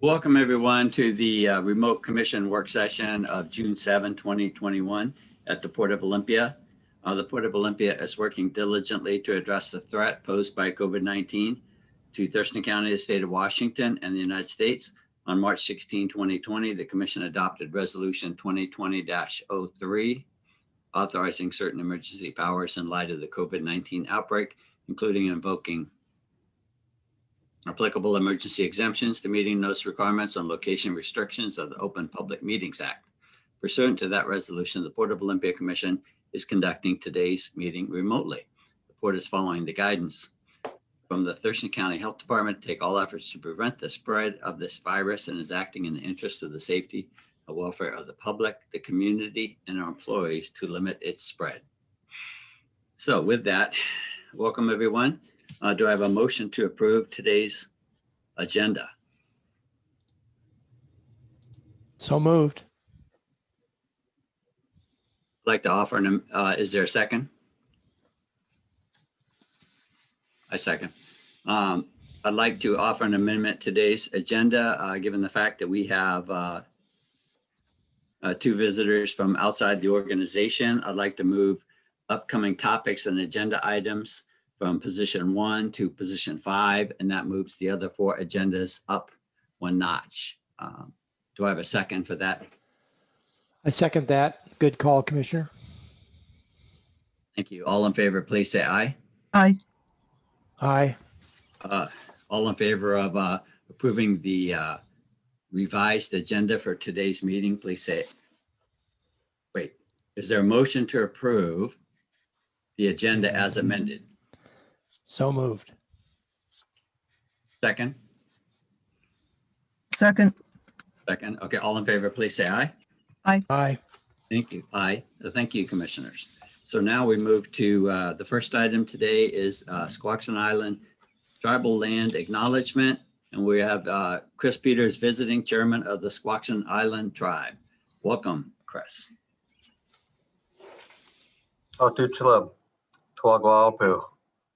Welcome everyone to the remote commission work session of June 7, 2021 at the Port of Olympia. The Port of Olympia is working diligently to address the threat posed by COVID-19 to Thurston County, the state of Washington, and the United States. On March 16, 2020, the commission adopted resolution 2020-03, authorizing certain emergency powers in light of the COVID-19 outbreak, including invoking applicable emergency exemptions to meeting those requirements on location restrictions of the Open Public Meetings Act. Pursuant to that resolution, the Port of Olympia Commission is conducting today's meeting remotely. The Port is following the guidance from the Thurston County Health Department to take all efforts to prevent the spread of this virus and is acting in the interest of the safety and welfare of the public, the community, and our employees to limit its spread. So with that, welcome everyone. Do I have a motion to approve today's agenda? So moved. I'd like to offer, is there a second? I second. I'd like to offer an amendment to today's agenda, given the fact that we have two visitors from outside the organization. I'd like to move upcoming topics and agenda items from position 1 to position 5, and that moves the other 4 agendas up one notch. Do I have a second for that? I second that. Good call, Commissioner. Thank you. All in favor, please say aye. Aye. Aye. All in favor of approving the revised agenda for today's meeting, please say, wait, is there a motion to approve the agenda as amended? So moved. Second? Second. Second. Okay, all in favor, please say aye. Aye. Thank you. Aye. Thank you, commissioners. So now we move to the first item today is Squaxin Island Tribal Land Acknowledgement. And we have Chris Peters, visiting chairman of the Squaxin Island Tribe. Welcome, Chris. Tuchalub, Tuagualpu,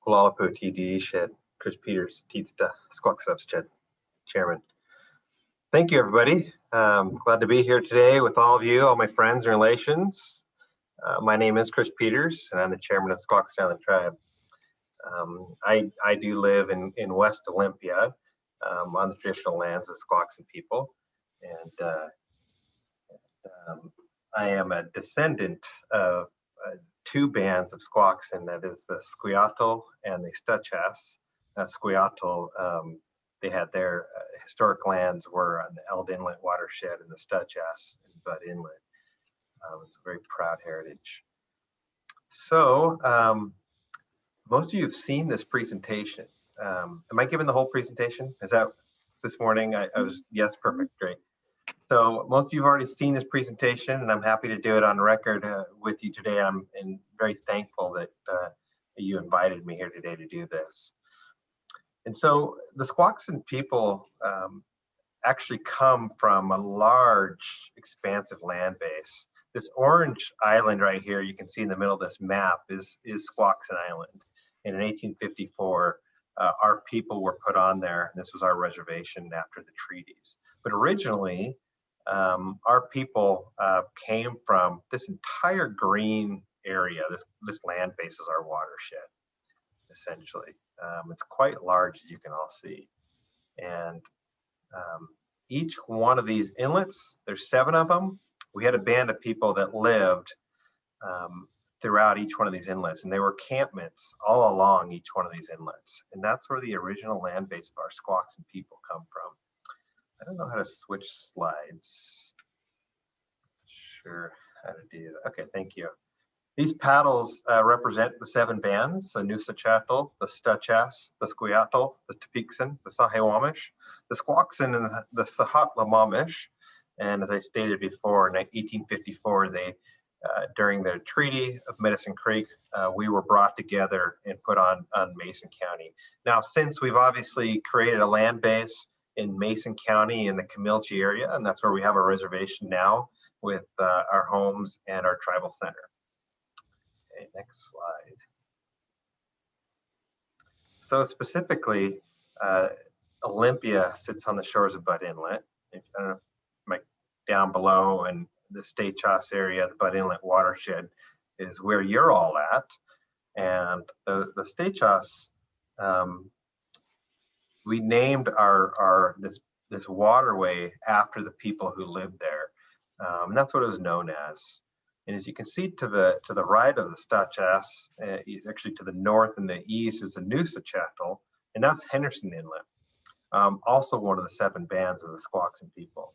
Kualapu, TDE Shed, Chris Peters, Teetsta, Squaxin Shed, chairman. Thank you, everybody. Glad to be here today with all of you, all my friends and relations. My name is Chris Peters, and I'm the chairman of Squaxin Island Tribe. I do live in West Olympia on the traditional lands of Squaxin people, and I am a descendant of 2 bands of Squaxin, that is the Squiatl and the Stuchas. Squiatl, they had their historic lands were on the Eld Inlet watershed and the Stuchas and Butt Inlet. It's a very proud heritage. So most of you have seen this presentation. Am I giving the whole presentation? Is that this morning? I was, yes, perfect, great. So most of you have already seen this presentation, and I'm happy to do it on record with you today. I'm very thankful that you invited me here today to do this. And so the Squaxin people actually come from a large, expansive land base. This orange island right here, you can see in the middle of this map, is Squaxin Island. And in 1854, our people were put on there, and this was our reservation after the treaties. But originally, our people came from this entire green area. This land base is our watershed, essentially. It's quite large, as you can all see. And each one of these inlets, there's 7 of them. We had a band of people that lived throughout each one of these inlets, and there were campments all along each one of these inlets. And that's where the original land base of our Squaxin people come from. I don't know how to switch slides. Sure, how to do that. Okay, thank you. These paddles represent the 7 bands: the Nusachatl, the Stuchas, the Squiatl, the Tepiksin, the Sahewamish, the Squaxin, and the Sahatlamamesh. And as I stated before, in 1854, they, during the Treaty of Medicine Creek, we were brought together and put on Mason County. Now, since we've obviously created a land base in Mason County in the Camilche area, and that's where we have our reservation now with our homes and our tribal center. Okay, next slide. So specifically, Olympia sits on the shores of Butt Inlet. I don't know, like down below, and the State Chas area, the Butt Inlet watershed is where you're all at. And the State Chas, we named this waterway after the people who lived there. And that's what it was known as. And as you can see to the right of the State Chas, actually to the north and the east is the Noosachatl, and that's Henderson Inlet. Also one of the 7 bands of the Squaxin people.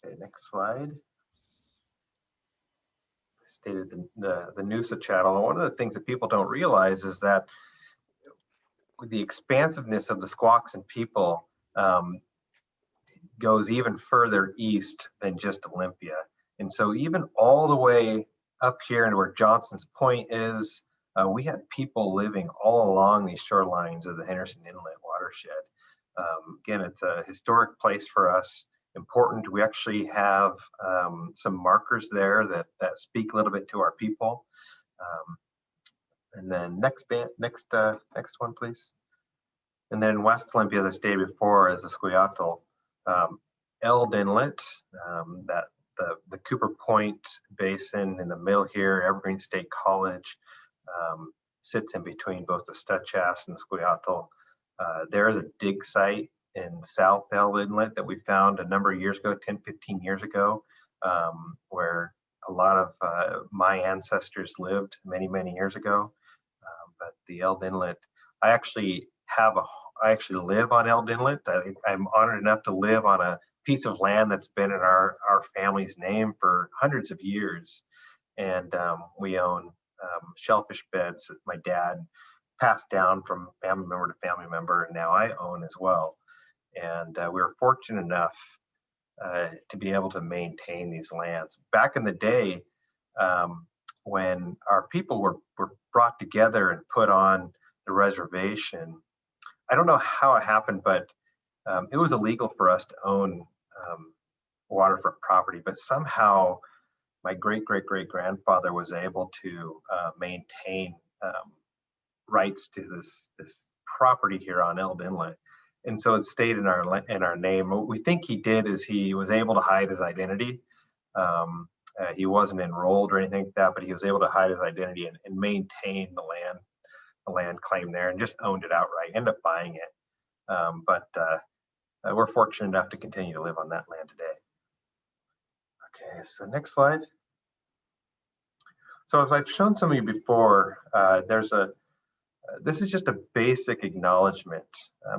Okay, next slide. I stated the Noosachatl. One of the things that people don't realize is that the expansiveness of the Squaxin people goes even further east than just Olympia. And so even all the way up here and where Johnson's Point is, we had people living all along these shorelines of the Henderson Inlet watershed. Again, it's a historic place for us, important. We actually have some markers there that speak a little bit to our people. And then next one, please. And then West Olympia, as I stated before, is the Squiatl. Eld Inlet, that the Cooper Point Basin in the middle here, Evergreen State College, sits in between both the State Chas and the Squiatl. There is a dig site in South Eld Inlet that we found a number of years ago, 10, 15 years ago, where a lot of my ancestors lived many, many years ago. But the Eld Inlet, I actually live on Eld Inlet. I'm honored enough to live on a piece of land that's been in our family's name for hundreds of years. And we own shellfish beds that my dad passed down from family member to family member, and now I own as well. And we were fortunate enough to be able to maintain these lands. Back in the day, when our people were brought together and put on the reservation, I don't know how it happened, but it was illegal for us to own waterfront property, but somehow my great-great-great-grandfather was able to maintain rights to this property here on Eld Inlet. And so it stayed in our name. What we think he did is he was able to hide his identity. He wasn't enrolled or anything like that, but he was able to hide his identity and maintain the land claim there, and just owned it outright, ended up buying it. But we're fortunate enough to continue to live on that land today. Okay, so next slide. So as I've shown some of you before, this is just a basic acknowledgement.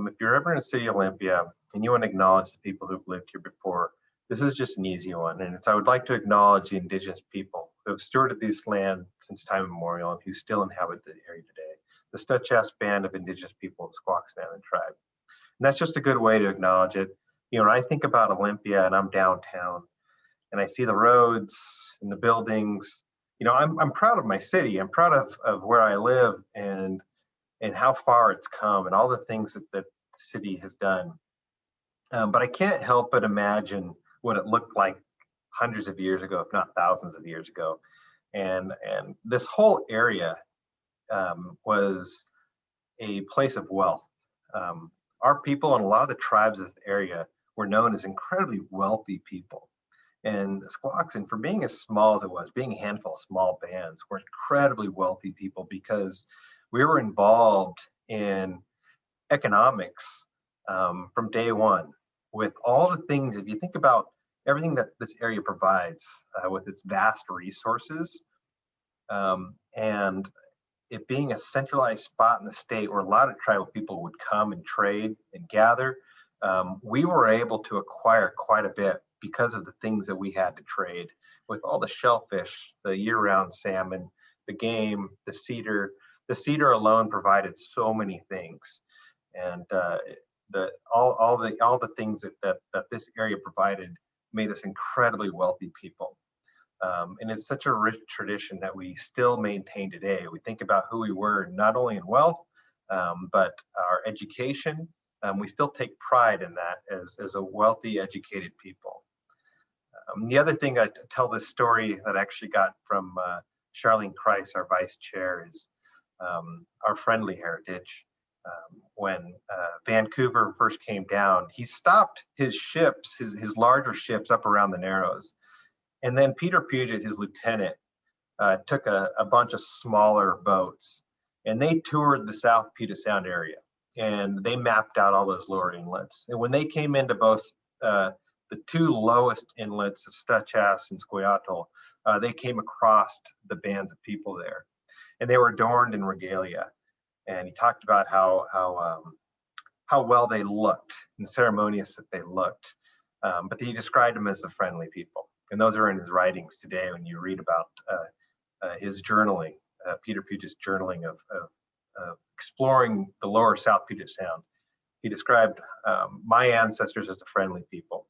If you're ever in the city of Olympia and you want to acknowledge the people who've lived here before, this is just an easy one. And I would like to acknowledge the indigenous people who have stewarded this land since time immemorial and who still inhabit the area today. The State Chas Band of indigenous people of the Squaxin Island tribe. And that's just a good way to acknowledge it. You know, when I think about Olympia and I'm downtown and I see the roads and the buildings, you know, I'm proud of my city. I'm proud of where I live and how far it's come and all the things that the city has done. But I can't help but imagine what it looked like hundreds of years ago, if not thousands of years ago. And this whole area was a place of wealth. Our people and a lot of the tribes of the area were known as incredibly wealthy people. And the Squaxin, for being as small as it was, being a handful of small bands, were incredibly wealthy people because we were involved in economics from day one with all the things. If you think about everything that this area provides with its vast resources, and it being a centralized spot in the state where a lot of tribal people would come and trade and gather, we were able to acquire quite a bit because of the things that we had to trade with all the shellfish, the year-round salmon, the game, the cedar. The cedar alone provided so many things, and all the things that this area provided made us incredibly wealthy people. And it's such a rich tradition that we still maintain today. We think about who we were not only in wealth, but our education. We still take pride in that as a wealthy, educated people. The other thing I tell this story that I actually got from Charlene Kreis, our vice chair, is our friendly heritage. When Vancouver first came down, he stopped his ships, his larger ships up around the Narrows. And then Peter Puget, his lieutenant, took a bunch of smaller boats, and they toured the South Puget Sound area, and they mapped out all those lower inlets. And when they came into both the two lowest inlets of Stuchass and Squiattle, they came across the bands of people there, and they were adorned in regalia. And he talked about how well they looked and ceremonious that they looked, but he described them as the friendly people. And those are in his writings today when you read about his journaling, Peter Puget's journaling of exploring the lower South Puget Sound. He described my ancestors as the friendly people.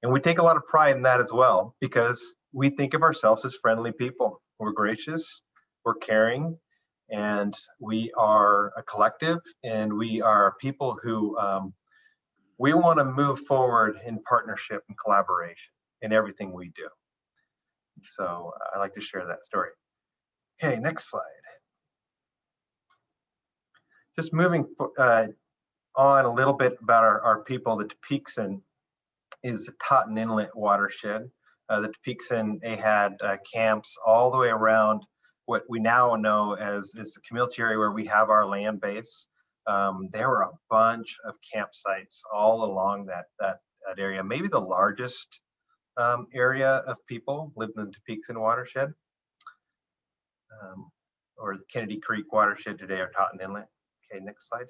And we take a lot of pride in that as well, because we think of ourselves as friendly people. We're gracious, we're caring, and we are a collective, and we are people who we want to move forward in partnership and collaboration in everything we do. So I like to share that story. Okay, next slide. Just moving on a little bit about our people. The Tupekson is a Totten Inlet watershed. The Tupekson, they had camps all the way around what we now know as is the Camilche area where we have our land base. There were a bunch of campsites all along that area. Maybe the largest area of people lived in the Tupekson watershed, or the Kennedy Creek watershed today, or Totten Inlet. Okay, next slide.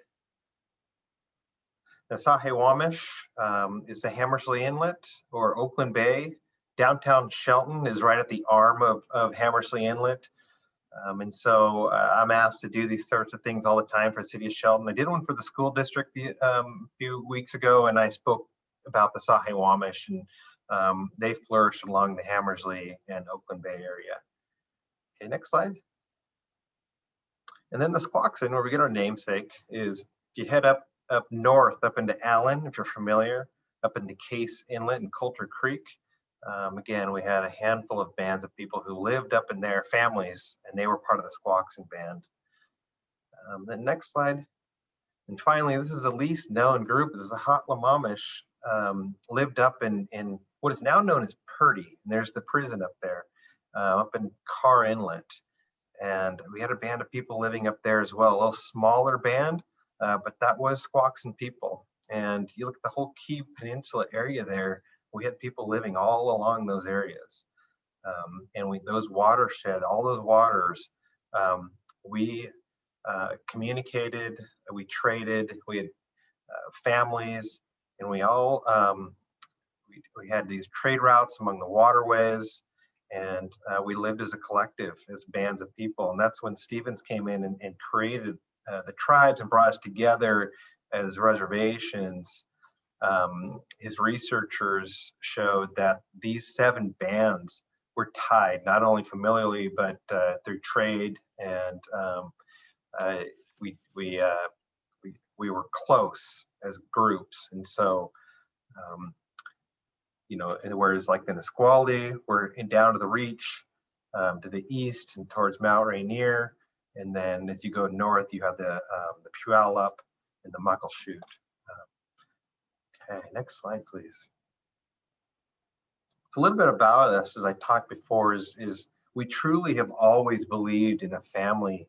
The Sahe-Wamesh is the Hammersley Inlet or Oakland Bay. Downtown Shelton is right at the arm of Hammersley Inlet. And so I'm asked to do these sorts of things all the time for the city of Shelton. I did one for the school district a few weeks ago, and I spoke about the Sahe-Wamesh, and they flourish along the Hammersley and Oakland Bay area. Okay, next slide. And then the Squaxin, where we get our namesake, is if you head up north, up into Allen, if you're familiar, up into Case Inlet and Coulter Creek. Again, we had a handful of bands of people who lived up in their families, and they were part of the Squaxin band. The next slide. And finally, this is the least known group. This is the Hatlamamesh, lived up in what is now known as Purdy. And there's the prison up there, up in Carr Inlet. And we had a band of people living up there as well, a little smaller band, but that was Squaxin people. And you look at the whole Key Peninsula area there, we had people living all along those areas. And those watershed, all those waters, we communicated, we traded, we had families, and we all, we had these trade routes among the waterways, and we lived as a collective, as bands of people. And that's when Stevens came in and created the tribes and brought us together as reservations. His researchers showed that these 7 bands were tied, not only familially, but through trade, and we were close as groups. And so, you know, whereas like the Nisqually, we're down to the Reach, to the east and towards Mount Rainier, and then as you go north, you have the Puyallup and the Muckleshoot. Okay, next slide, please. So a little bit about us, as I talked before, is we truly have always believed in a family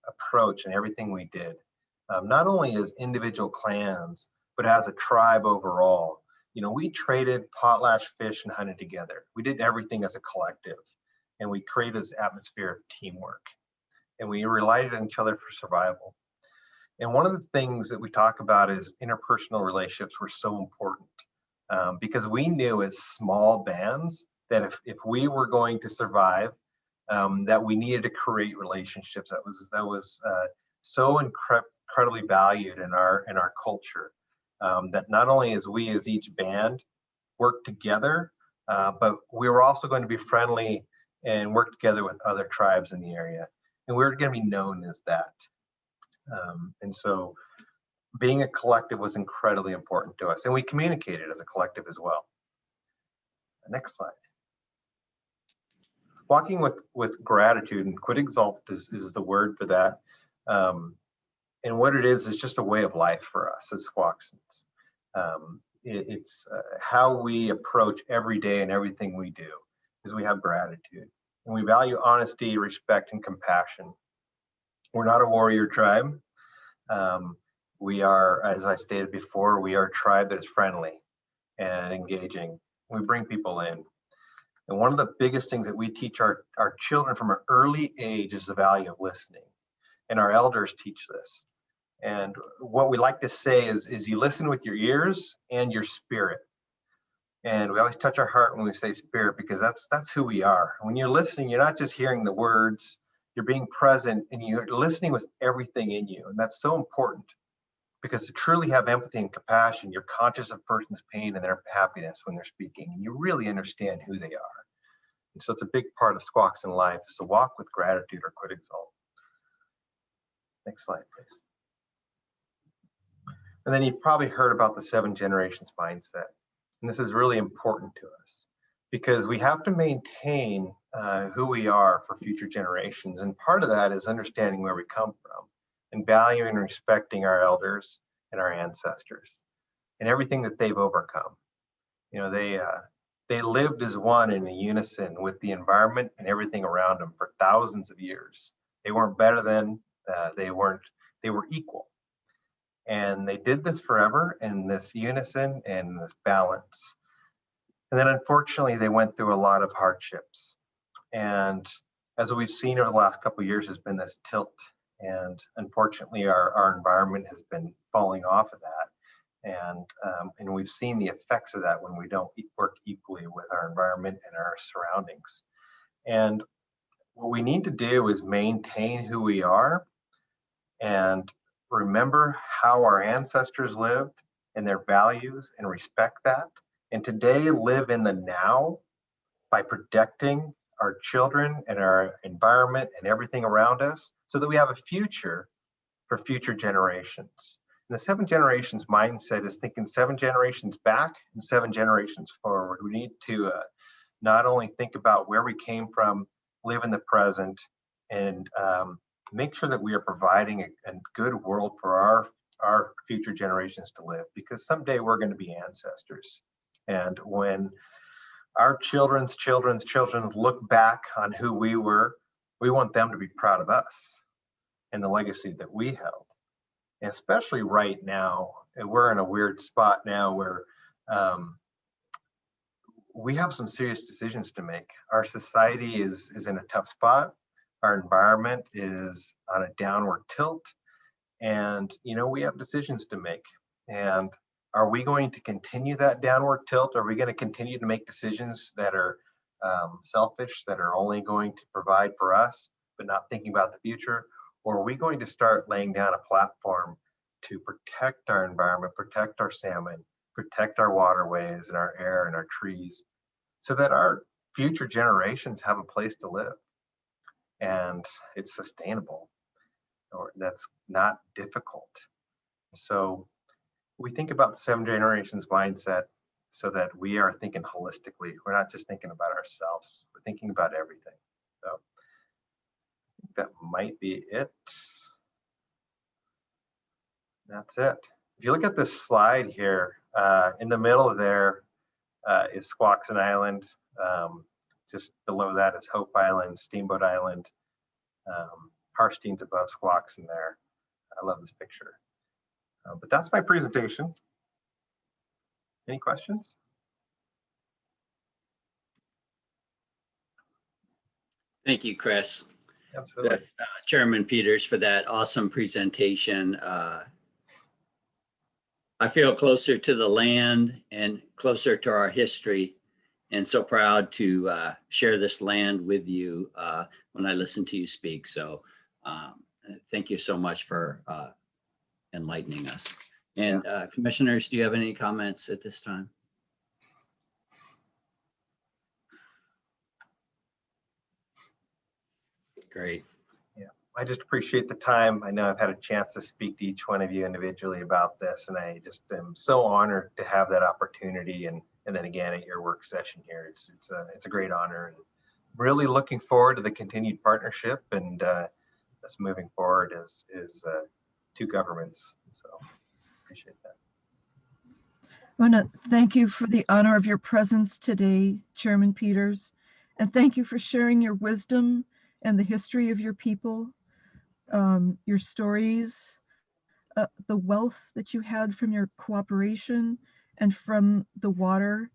approach in everything we did, not only as individual clans, but as a tribe overall. You know, we traded potlatch, fish, and hunted together. We did everything as a collective, and we created this atmosphere of teamwork, and we relied on each other for survival. And one of the things that we talk about is interpersonal relationships were so important, because we knew as small bands that if we were going to survive, that we needed to create relationships. That was so incredibly valued in our culture, that not only as we as each band worked together, but we were also going to be friendly and work together with other tribes in the area, and we were going to be known as that. And so being a collective was incredibly important to us, and we communicated as a collective as well. Next slide. Walking with gratitude, and quid exalt is the word for that. And what it is just a way of life for us as Squaxins. It's how we approach every day and everything we do is we have gratitude. And we value honesty, respect, and compassion. We're not a warrior tribe. We are, as I stated before, we are a tribe that is friendly and engaging. We bring people in. And one of the biggest things that we teach our children from an early age is the value of listening. And our elders teach this. And what we like to say is you listen with your ears and your spirit. And we always touch our heart when we say spirit, because that's who we are. When you're listening, you're not just hearing the words, you're being present and you're listening with everything in you. And that's so important, because to truly have empathy and compassion, you're conscious of a person's pain and their happiness when they're speaking, and you really understand who they are. And so it's a big part of Squaxin life, is to walk with gratitude or quit exalt. Next slide, please. And then you've probably heard about the 7 generations mindset. And this is really important to us because we have to maintain who we are for future generations. And part of that is understanding where we come from and valuing and respecting our elders and our ancestors and everything that they've overcome. You know, they lived as one in a unison with the environment and everything around them for thousands of years. They weren't better than, they were equal. And they did this forever in this unison and this balance. And then unfortunately, they went through a lot of hardships. And as we've seen over the last couple of years, has been this tilt. And unfortunately, our environment has been falling off of that. And we've seen the effects of that when we don't work equally with our environment and our surroundings. And what we need to do is maintain who we are and remember how our ancestors lived and their values and respect that. And today live in the now by protecting our children and our environment and everything around us so that we have a future for future generations. And the 7 generations mindset is thinking 7 generations back and 7 generations forward. We need to not only think about where we came from, live in the present, and make sure that we are providing a good world for our future generations to live, because someday we're going to be ancestors. And when our children's children look back on who we were, we want them to be proud of us and the legacy that we held. And especially right now, and we're in a weird spot now where we have some serious decisions to make. Our society is in a tough spot. Our environment is on a downward tilt, and we have decisions to make. And are we going to continue that downward tilt? Are we going to continue to make decisions that are selfish, that are only going to provide for us, but not thinking about the future? Or are we going to start laying down a platform to protect our environment, protect our salmon, protect our waterways and our air and our trees, so that our future generations have a place to live? And it's sustainable, or that's not difficult. So we think about the 7 generations mindset so that we are thinking holistically. We're not just thinking about ourselves, we're thinking about everything. So I think that might be it. That's it. If you look at this slide here, in the middle there is Squaxin Island. Just below that is Hope Island, Steamboat Island. Harstein's above Squaxin there. I love this picture. But that's my presentation. Any questions? Thank you, Chris. Absolutely. That's, Chairman Peters, for that awesome presentation. I feel closer to the land and closer to our history, and so proud to share this land with you when I listen to you speak. So thank you so much for enlightening us. And commissioners, do you have any comments at this time? Great. Yeah, I just appreciate the time. I know I've had a chance to speak to each one of you individually about this, and I just am so honored to have that opportunity. And then again at your work session here, it's a great honor, and really looking forward to the continued partnership and us moving forward as two governments. So appreciate that. I want to thank you for the honor of your presence today, Chairman Peters, and thank you for sharing your wisdom and the history of your people, your stories, the wealth that you had from your cooperation and from the water.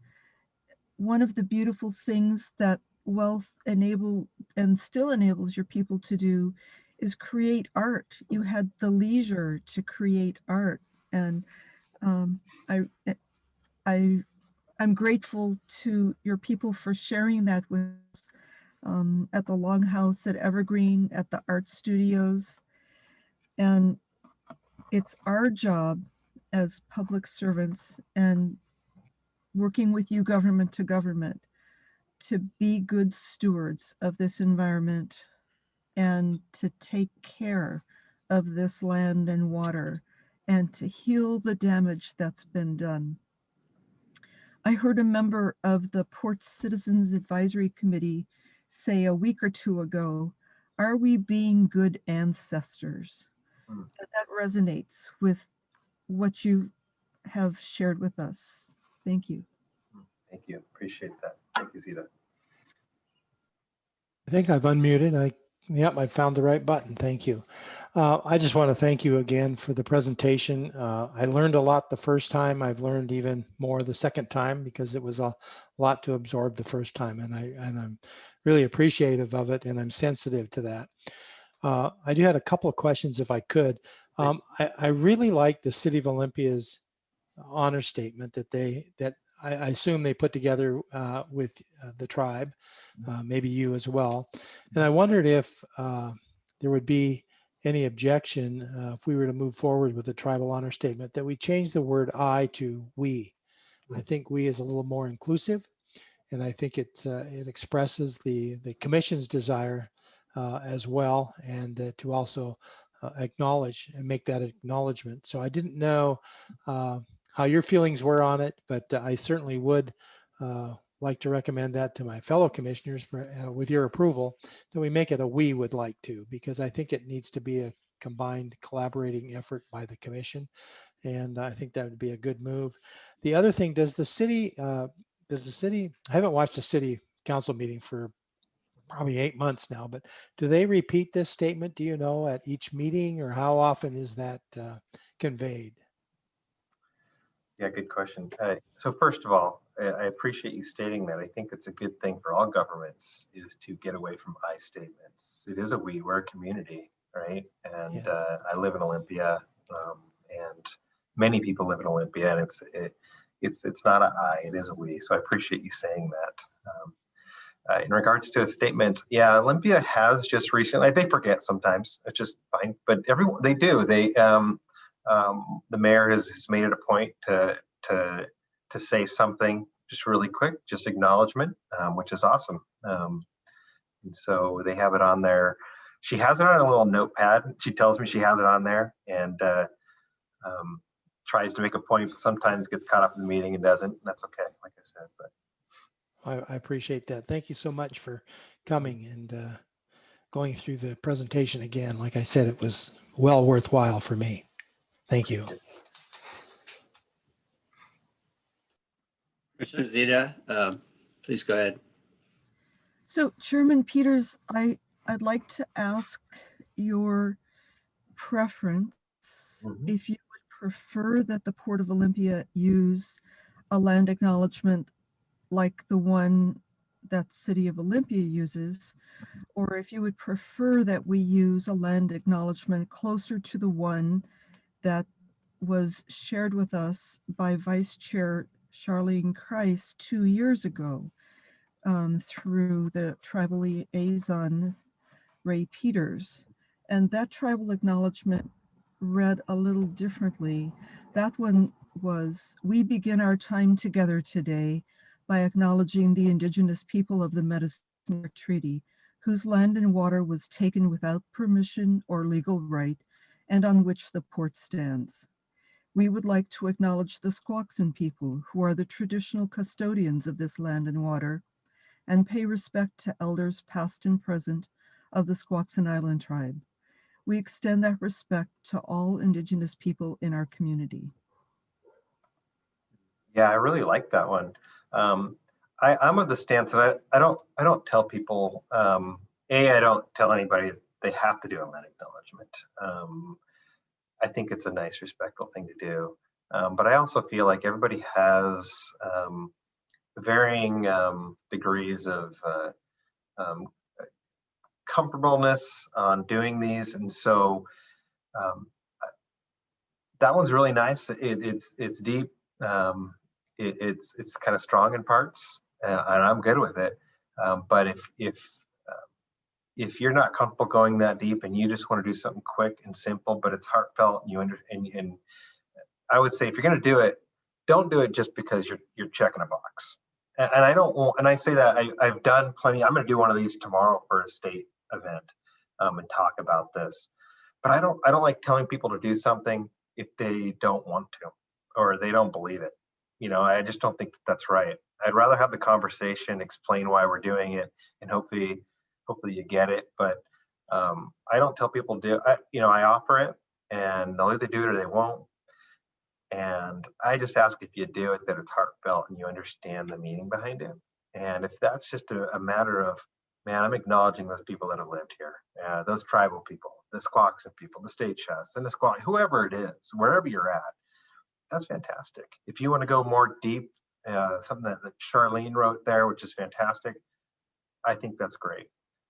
One of the beautiful things that wealth enabled and still enables your people to do is create art. You had the leisure to create art, and I'm grateful to your people for sharing that with us at the Longhouse, at Evergreen, at the art studios. And it's our job as public servants and working with you government to government to be good stewards of this environment and to take care of this land and water and to heal the damage that's been done. I heard a member of the Port Citizens Advisory Committee say a week or two ago, are we being good ancestors? And that resonates with what you have shared with us. Thank you. Thank you. Appreciate that. Thank you, Zita. I think I've unmuted. Yep, I found the right button. Thank you. I just want to thank you again for the presentation. I learned a lot the first time. I've learned even more the second time because it was a lot to absorb the first time, and I'm really appreciative of it, and I'm sensitive to that. I do have a couple of questions if I could. I really like the City of Olympia's honor statement that I assume they put together with the tribe, maybe you as well. And I wondered if there would be any objection if we were to move forward with the tribal honor statement that we change the word I to we. I think we is a little more inclusive, and I think it expresses the commission's desire as well, and to also acknowledge and make that acknowledgement. So I didn't know how your feelings were on it, but I certainly would like to recommend that to my fellow commissioners for, with your approval, that we make it a we would like to, because I think it needs to be a combined collaborating effort by the commission. And I think that would be a good move. The other thing, does the city, I haven't watched a city council meeting for probably 8 months now, but do they repeat this statement, do you know, at each meeting, or how often is that conveyed? Yeah, good question. So first of all, I appreciate you stating that. I think it's a good thing for all governments is to get away from I statements. It is a we're a community, right? And Yes. I live in Olympia, and many people live in Olympia, and it's not a I, it is a we. So I appreciate you saying that. In regards to a statement, yeah, Olympia has just recently, they forget sometimes, it's just fine, but everyone, they do. The mayor has made it a point to say something just really quick, just acknowledgement, which is awesome. And so they have it on there. She has it on a little notepad. She tells me she has it on there, and tries to make a point, but sometimes gets caught up in the meeting and doesn't. That's okay, like I said. But I appreciate that. Thank you so much for coming and going through the presentation again. Like I said, it was well worthwhile for me. Thank you. Commissioner Zita, please go ahead. So Chairman Peters, I'd like to ask your preference if you would prefer that the Port of Olympia use a land acknowledgement like the one that City of Olympia uses, or if you would prefer that we use a land acknowledgement closer to the one that was shared with us by Vice Chair Charlene Kreis 2 years ago through the tribal liaison, Ray Peters. And that tribal acknowledgement read a little differently. That one was, we begin our time together today by acknowledging the indigenous people of the Medicine Hat Treaty, whose land and water was taken without permission or legal right, and on which the port stands. We would like to acknowledge the Squaxin people, who are the traditional custodians of this land and water, and pay respect to elders past and present of the Squaxin Island tribe. We extend that respect to all Indigenous people in our community. Yeah, I really like that one. I'm of the stance that I don't tell people, I don't tell anybody they have to do a land acknowledgement. I think it's a nice, respectful thing to do. But I also feel like everybody has varying degrees of um, comfortableness on doing these. And so that one's really nice. It's deep. It's kind of strong in parts, and I'm good with it. But if you're not comfortable going that deep and you just want to do something quick and simple, but it's heartfelt and and I would say if you're going to do it, don't do it just because you're checking a box. And I don't want, and I say that I've done plenty. I'm going to do one of these tomorrow for a state event and talk about this. But I don't like telling people to do something if they don't want to or they don't believe it. I just don't think that's right. I'd rather have the conversation, explain why we're doing it, and hopefully you get it. But I don't tell people to do. I offer it, and they'll either do it or they won't. And I just ask if you do it that it's heartfelt and you understand the meaning behind it. And if that's just a matter of, man, I'm acknowledging those people that have lived here, those tribal people, the Squaxin people, the State-Chest, and the Squaw, whoever it is, wherever you're at, that's fantastic. If you want to go more deep, something that Charlene wrote there, which is fantastic, I think that's great.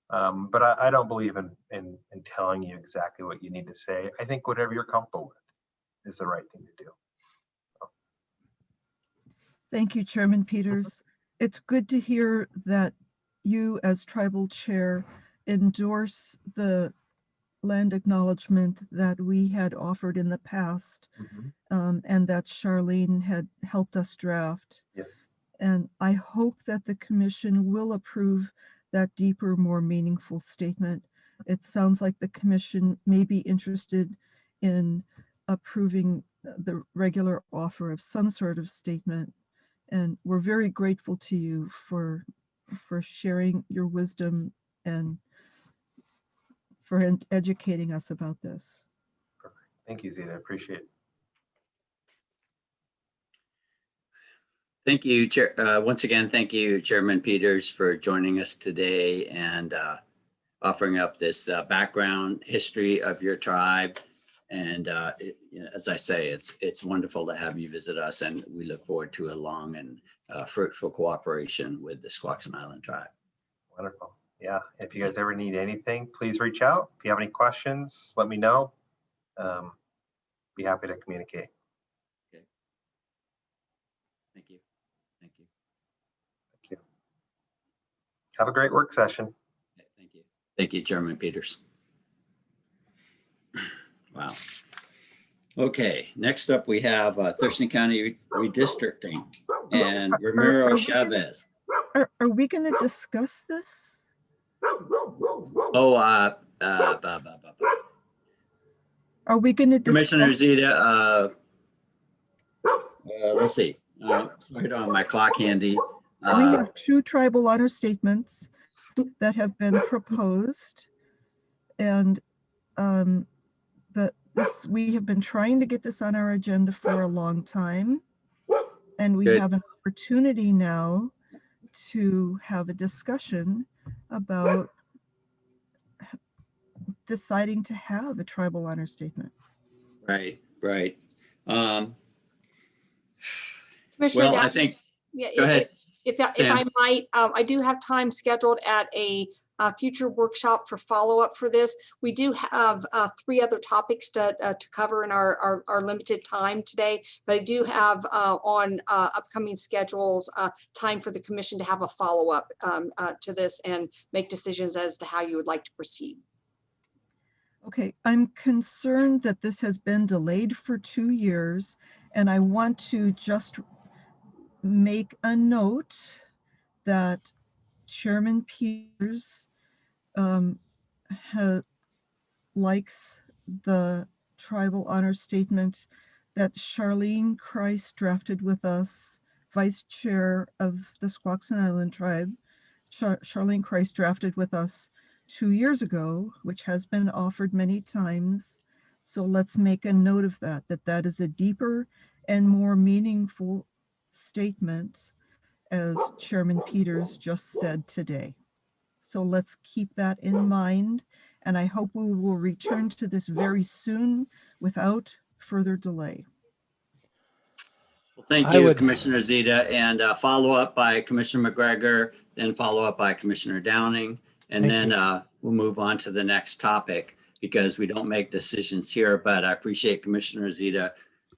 But I don't believe in telling you exactly what you need to say. I think whatever you're comfortable with is the right thing to do. Thank you, Chairman Peters. It's good to hear that you as tribal chair endorse the land acknowledgement that we had offered in the past, and that Charlene had helped us draft. Yes. And I hope that the commission will approve that deeper, more meaningful statement. It sounds like the commission may be interested in approving the regular offer of some sort of statement. And we're very grateful to you for sharing your wisdom and for educating us about this. Perfect. Thank you, Zita. I appreciate it. Thank you, Chair. Once again, thank you, Chairman Peters, for joining us today and offering up this background history of your tribe. And as I say, it's wonderful to have you visit us, and we look forward to a long and fruitful cooperation with the Squaxin Island tribe. Wonderful. Yeah. If you guys ever need anything, please reach out. If you have any questions, let me know. Be happy to communicate. Okay. Thank you. Thank you. Thank you. Have a great work session. Okay, thank you. Thank you, Chairman Peters. Wow. Okay, next up we have Thurston County redistricting and Ramiro Chavez. Are we going to discuss this? Oh, Are we going to discuss? Commissioner Zita, let's see. Sorry, on my clock handy. We have two tribal honor statements that have been proposed, and we have been trying to get this on our agenda for a long time, and we have an opportunity now to have a discussion about deciding to have a tribal honor statement. Right. Commissioner Well, Dash, I think, yeah, go ahead. If Sam. I might, I do have time scheduled at a future workshop for follow-up for this. We do have 3 other topics to cover in our limited time today, but I do have on upcoming schedules time for the commission to have a follow-up to this and make decisions as to how you would like to proceed. Okay, I'm concerned that this has been delayed for 2 years, and I want to just make a note that Chairman Peters likes the tribal honor statement that Charlene Christ drafted with us, Vice Chair of the Squaxin Island Tribe. Charlene Christ drafted with us 2 years ago, which has been offered many times. So let's make a note of that, that is a deeper and more meaningful statement, as Chairman Peters just said today. So let's keep that in mind, and I hope we will return to this very soon without further delay. Well, thank I you, would- Commissioner Zeta, and follow up by Commissioner McGregor, then follow up by Commissioner Downing. And Thank then we'll move on to the next topic because we don't make decisions here, but I appreciate Commissioner Zeta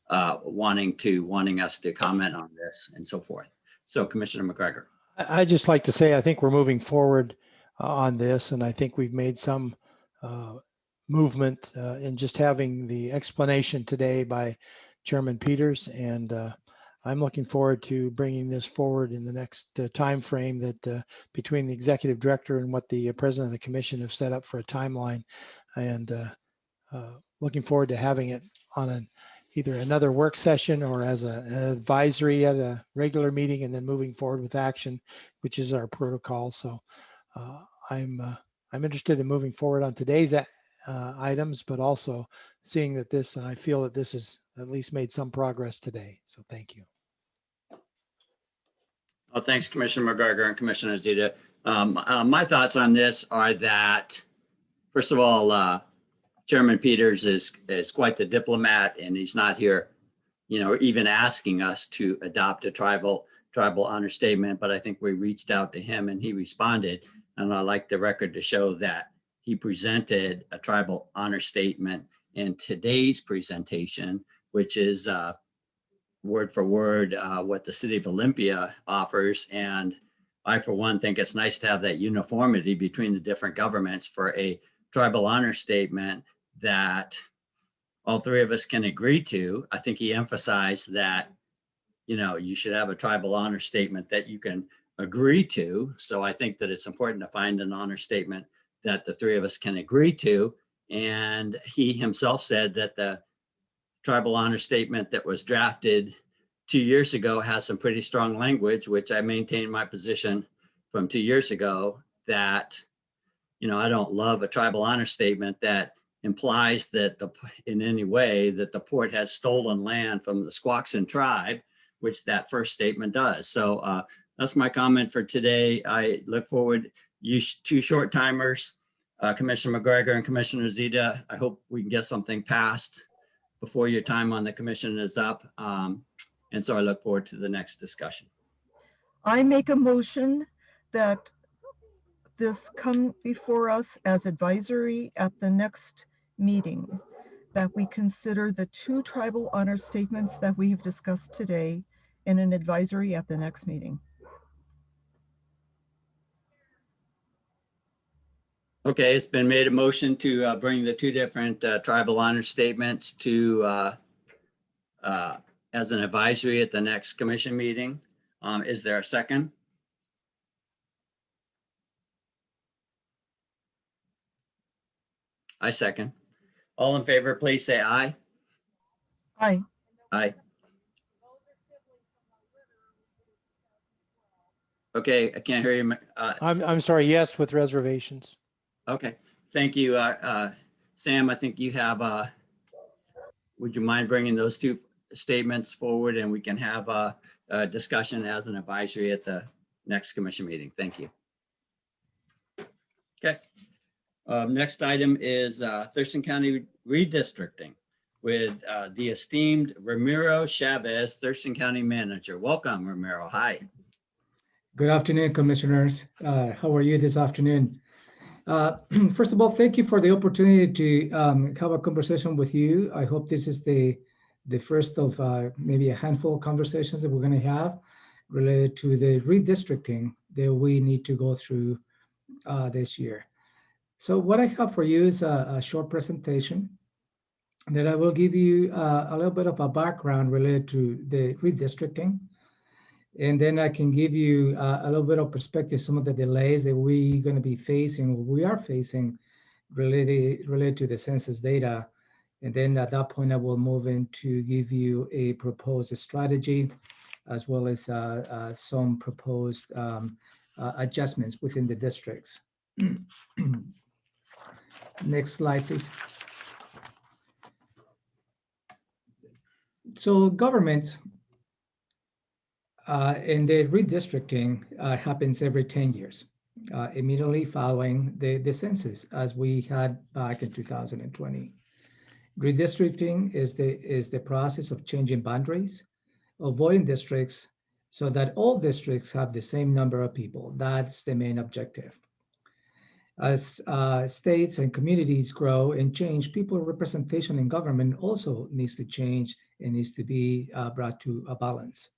wanting us to comment on this and so forth. So Commissioner McGregor. I'd just like to say, I think we're moving forward on this, and I think we've made some movement in just having the explanation today by Chairman Peters, and I'm looking forward to bringing this forward in the next time frame that between the executive director and what the president of the commission have set up for a timeline, and looking forward to having it on either another work session or as an advisory at a regular meeting, and then moving forward with action, which is our protocol. So I'm interested in moving forward on today's items, but also seeing that this, and I feel that this has at least made some progress today. So thank you. Well, thanks, Commissioner McGregor and Commissioner Zeta. My thoughts on this are that, first of all, Chairman Peters is quite the diplomat, and he's not here, even asking us to adopt a tribal honor statement. But I think we reached out to him and he responded. And I like the record to show that he presented a tribal honor statement in today's presentation, which is word for word what the city of Olympia offers. And I, for one, think it's nice to have that uniformity between the different governments for a tribal honor statement that all three of us can agree to. I think he emphasized that, you should have a tribal honor statement that you can agree to. So I think that it's important to find an honor statement that the three of us can agree to. And he himself said that the tribal honor statement that was drafted 2 years ago has some pretty strong language, which I maintain my position from 2 years ago, that, I don't love a tribal honor statement that implies that in any way that the port has stolen land from the Squaxin tribe, which that first statement does. So that's my comment for today. I look forward, you two short timers, Commissioner McGregor and Commissioner Zeta. I hope we can get something passed before your time on the commission is up. And so I look forward to the next discussion. I make a motion that this come before us as advisory at the next meeting, that we consider the 2 tribal honor statements that we have discussed today in an advisory at the next meeting. Okay, it's been made a motion to bring the 2 different tribal honor statements to as an advisory at the next commission meeting. Is there a second? I second. All in favor, please say aye. Aye. Aye. Okay, I can't hear you. I'm sorry. Yes, with reservations. Okay, thank you. Sam, I think you have, would you mind bringing those 2 statements forward and we can have a discussion as an advisory at the next commission meeting? Thank you. Okay. Next item is Thurston County redistricting with the esteemed Ramiro Chavez, Thurston County Manager. Welcome, Ramiro. Hi. Good afternoon, commissioners. How are you this afternoon? First of all, thank you for the opportunity to have a conversation with you. I hope this is the first of maybe a handful of conversations that we're going to have related to the redistricting that we need to go through this year. So what I have for you is a short presentation that I will give you a little bit of a background related to the redistricting. And then I can give you a little bit of perspective, some of the delays that we're going to be facing, we are facing related to the census data. And then at that point, I will move into give you a proposed strategy, as well as some proposed adjustments within the districts. Next slide, please. So government and the redistricting happens every 10 years, immediately following the census, as we had back in 2020. Redistricting is the process of changing boundaries, avoiding districts so that all districts have the same number of people. That's the main objective. As states and communities grow and change, people representation in government also needs to change and needs to be brought to a balance.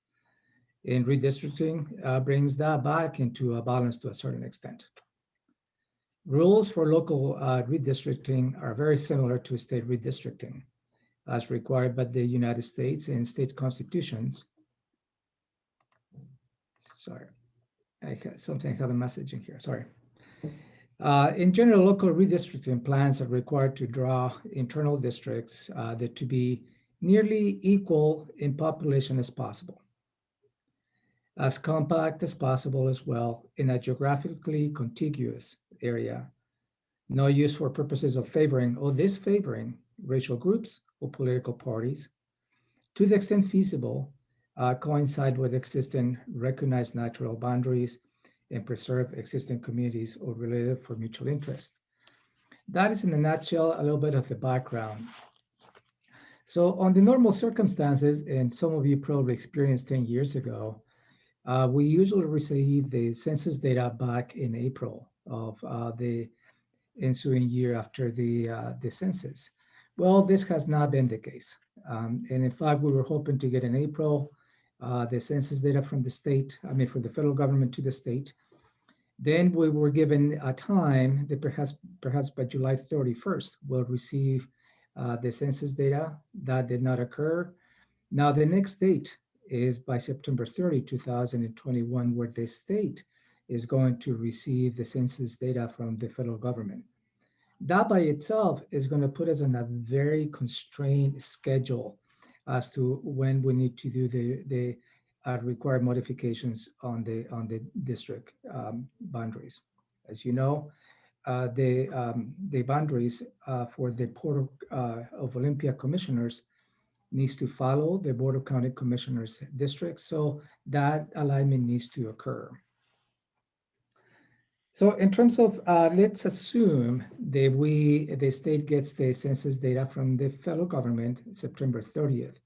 And redistricting brings that back into a balance to a certain extent. Rules for local redistricting are very similar to state redistricting, as required by the United States and state constitutions. Sorry, I have a message in here, sorry. In general, local redistricting plans are required to draw internal districts that to be nearly equal in population as possible, as compact as possible as well in a geographically contiguous area. No use for purposes of favoring or disfavoring racial groups or political parties. To the extent feasible, coincide with existing recognized natural boundaries and preserve existing communities or related for mutual interest. That is in a nutshell, a little bit of the background. So on the normal circumstances, and some of you probably experienced 10 years ago, we usually receive the census data back in April of the ensuing year after the census. Well, this has not been the case. And in fact, we were hoping to get in April the census data from the state, from the federal government to the state. Then we were given a time that perhaps by July 31st, we'll receive the census data. That did not occur. Now the next date is by September 30, 2021, where the state is going to receive the census data from the federal government. That by itself is going to put us on a very constrained schedule as to when we need to do the required modifications on the district boundaries. As you know, the boundaries for the Port of Olympia commissioners needs to follow the Board of County Commissioners district, so that alignment needs to occur. So in terms of, let's assume that the state gets the census data from the federal government September 30th.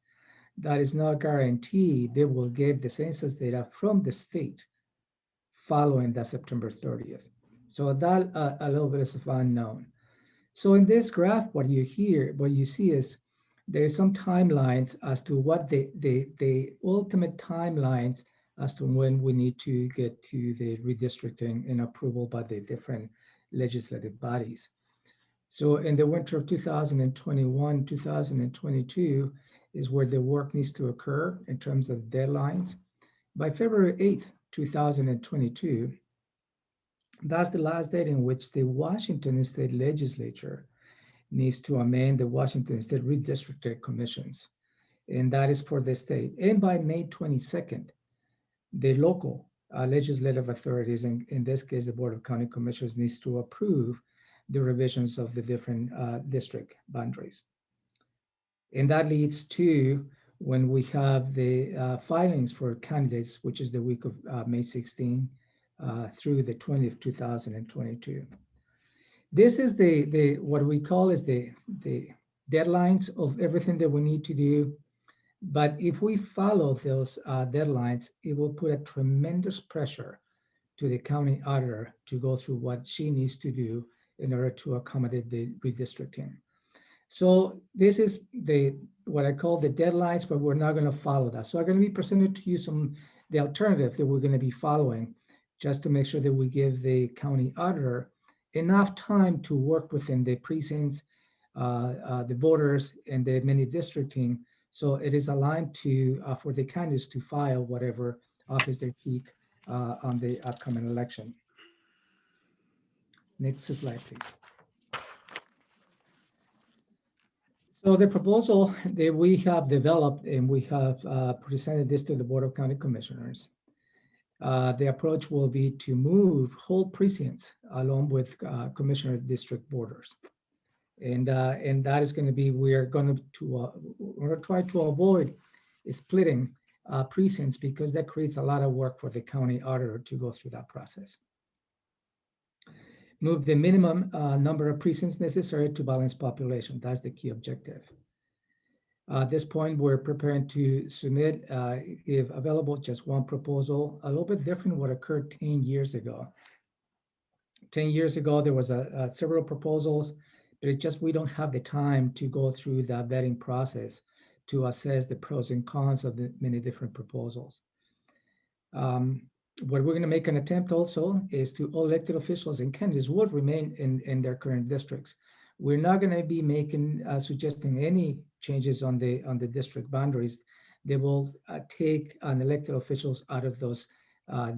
That is not guaranteed they will get the census data from the state following that September 30th. So that a little bit is unknown. So in this graph, what you see is there is some timelines as to what the ultimate timelines as to when we need to get to the redistricting and approval by the different legislative bodies. So in the winter of 2021, 2022 is where the work needs to occur in terms of deadlines. By February 8th, 2022, that's the last date in which the Washington State Legislature needs to amend the Washington State Redistricting Commissions, and that is for the state. And by May 22nd, the local legislative authorities, in this case, the Board of County Commissioners, needs to approve the revisions of the different district boundaries. And that leads to when we have the filings for candidates, which is the week of May 16 through the 20th, 2022. This is the what we call is the deadlines of everything that we need to do. But if we follow those deadlines, it will put a tremendous pressure to the county auditor to go through what she needs to do in order to accommodate the redistricting. So this is what I call the deadlines, but we're not going to follow that. So I'm going to be presented to you the alternative that we're going to be following, just to make sure that we give the county auditor enough time to work within the precincts, the voters, and the mini districting. So it is aligned to for the candidates to file whatever office they seek on the upcoming election. Next slide, please. So the proposal that we have developed, and we have presented this to the Board of County Commissioners, the approach will be to move whole precincts along with commissioner district borders. And that is going to be, we're going to try to avoid splitting precincts, because that creates a lot of work for the county auditor to go through that process. Move the minimum number of precincts necessary to balance population. That's the key objective. At this point, we're preparing to submit, if available, just one proposal, a little bit different what occurred 10 years ago. 10 years ago, there was several proposals, but it just, we don't have the time to go through that vetting process to assess the pros and cons of the many different proposals. What we're going to make an attempt also is to all elected officials and candidates will remain in their current districts. We're not going to be making, suggesting any changes on the district boundaries. They will take elected officials out of those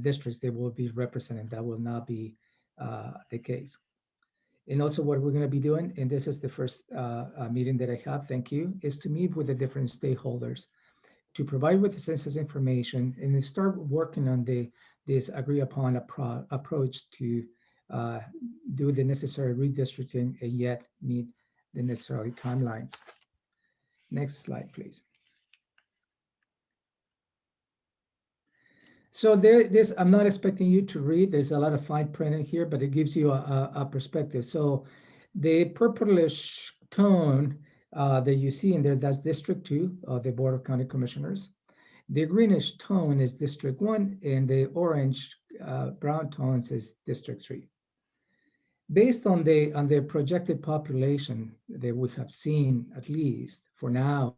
districts. They will be represented. That will not be the case. And also what we're going to be doing, and this is the first meeting that I have, thank you, is to meet with the different stakeholders to provide with the census information and then start working on this agree upon approach to do the necessary redistricting and yet meet the necessary timelines. Next slide, please. So this, I'm not expecting you to read. There's a lot of fine print in here, but it gives you a perspective. So the purplish tone that you see in there, that's District 2 of the Board of County Commissioners. The greenish tone is District 1, and the orange brown tones is District 3. Based on the projected population that we have seen, at least for now,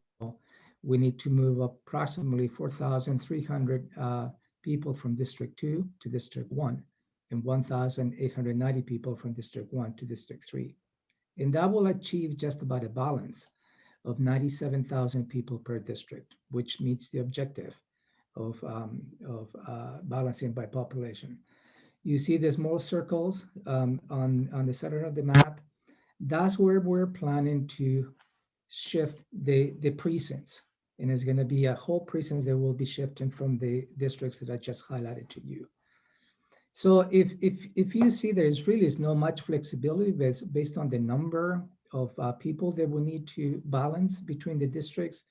we need to move approximately 4,300 people from District 2 to District 1 and 1,890 people from District 1 to District 3. And that will achieve just about a balance of 97,000 people per district, which meets the objective of balancing by population. You see the small circles on the center of the map. That's where we're planning to shift the precincts. And it's going to be a whole precincts that will be shifting from the districts that I just highlighted to you. So if you see there's really is no much flexibility based on the number of people that we need to balance between the districts.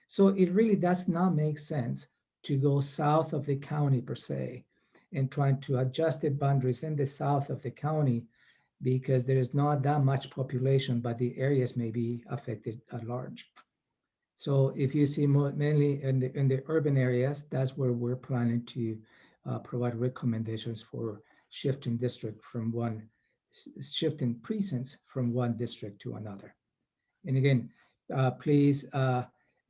So it really does not make sense to go south of the county per se and trying to adjust the boundaries in the south of the county, because there is not that much population, but the areas may be affected at large. So if you see mainly in the urban areas, that's where we're planning to provide recommendations for shifting precincts from one district to another. And again, please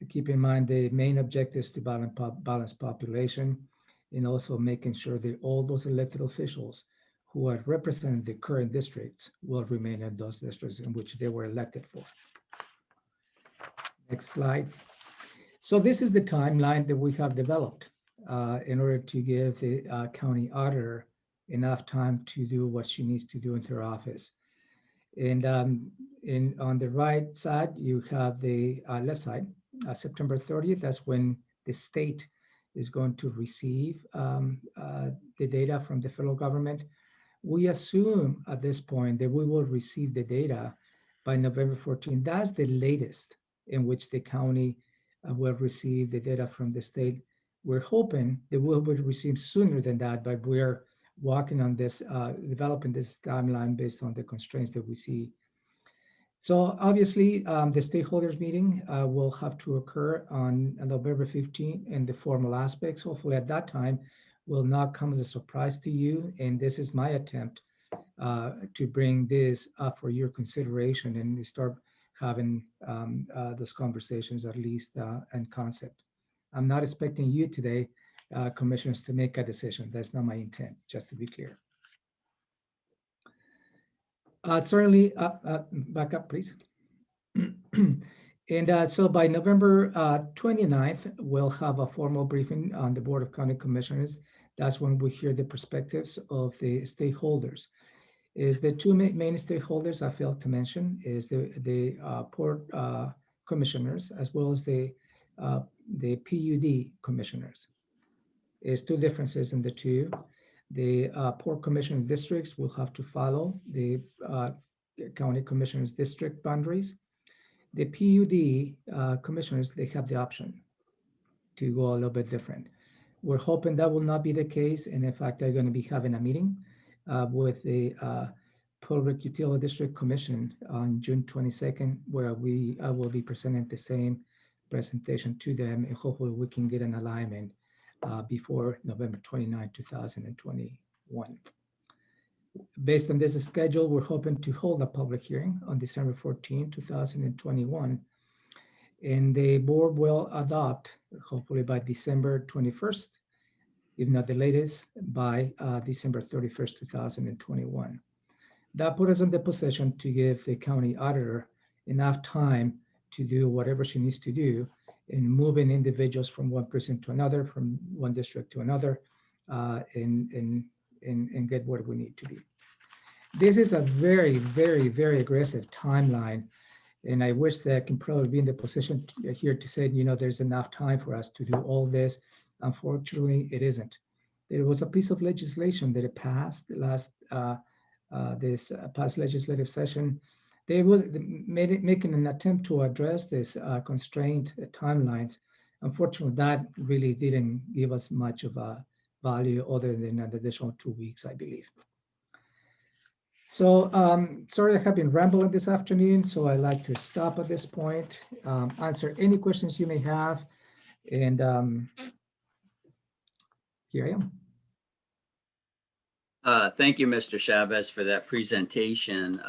keep in mind the main objectives to balance population, and also making sure that all those elected officials who are representing the current districts will remain in those districts in which they were elected for. Next slide. So this is the timeline that we have developed in order to give the county auditor enough time to do what she needs to do in her office. And on the right side, you have the left side, September 30th, that's when the state is going to receive the data from the federal government. We assume at this point that we will receive the data by November 14th. That's the latest in which the county will receive the data from the state. We're hoping that we'll receive sooner than that, but we're working on this, developing this timeline based on the constraints that we see. So obviously, the stakeholders meeting will have to occur on November 15th, and the formal aspects, hopefully at that time, will not come as a surprise to you. And this is my attempt to bring this up for your consideration and start having those conversations, at least in concept. I'm not expecting you today, commissioners, to make a decision. That's not my intent, just to be clear. Certainly, back up, please. And so by November 29th, we'll have a formal briefing on the Board of County Commissioners. That's when we hear the perspectives of the stakeholders. Is the two main stakeholders I failed to mention is the Port Commissioners, as well as the PUD Commissioners. There's two differences in the two. The Port Commission districts will have to follow the county commissioners' district boundaries. The PUD commissioners, they have the option to go a little bit different. We're hoping that will not be the case. And in fact, they're going to be having a meeting with the Public Utility District Commission on June 22nd, where I will be presenting the same presentation to them, and hopefully we can get an alignment before November 29, 2021. Based on this schedule, we're hoping to hold a public hearing on December 14, 2021, and the board will adopt, hopefully by December 21st, if not the latest, by December 31st, 2021. That put us in the position to give the county auditor enough time to do whatever she needs to do in moving individuals from one person to another, from one district to another, and get where we need to be. This is a very, very, very aggressive timeline. And I wish that I can probably be in the position here to say, there's enough time for us to do all this. Unfortunately, it isn't. There was a piece of legislation that it passed last this past legislative session. They was making an attempt to address this constrained timelines. Unfortunately, that really didn't give us much of a value other than an additional 2 weeks, I believe. So sorry I have been rambling this afternoon, so I'd like to stop at this point, answer any questions you may have, and here I am. Thank you, Mr. Chavez, for that presentation.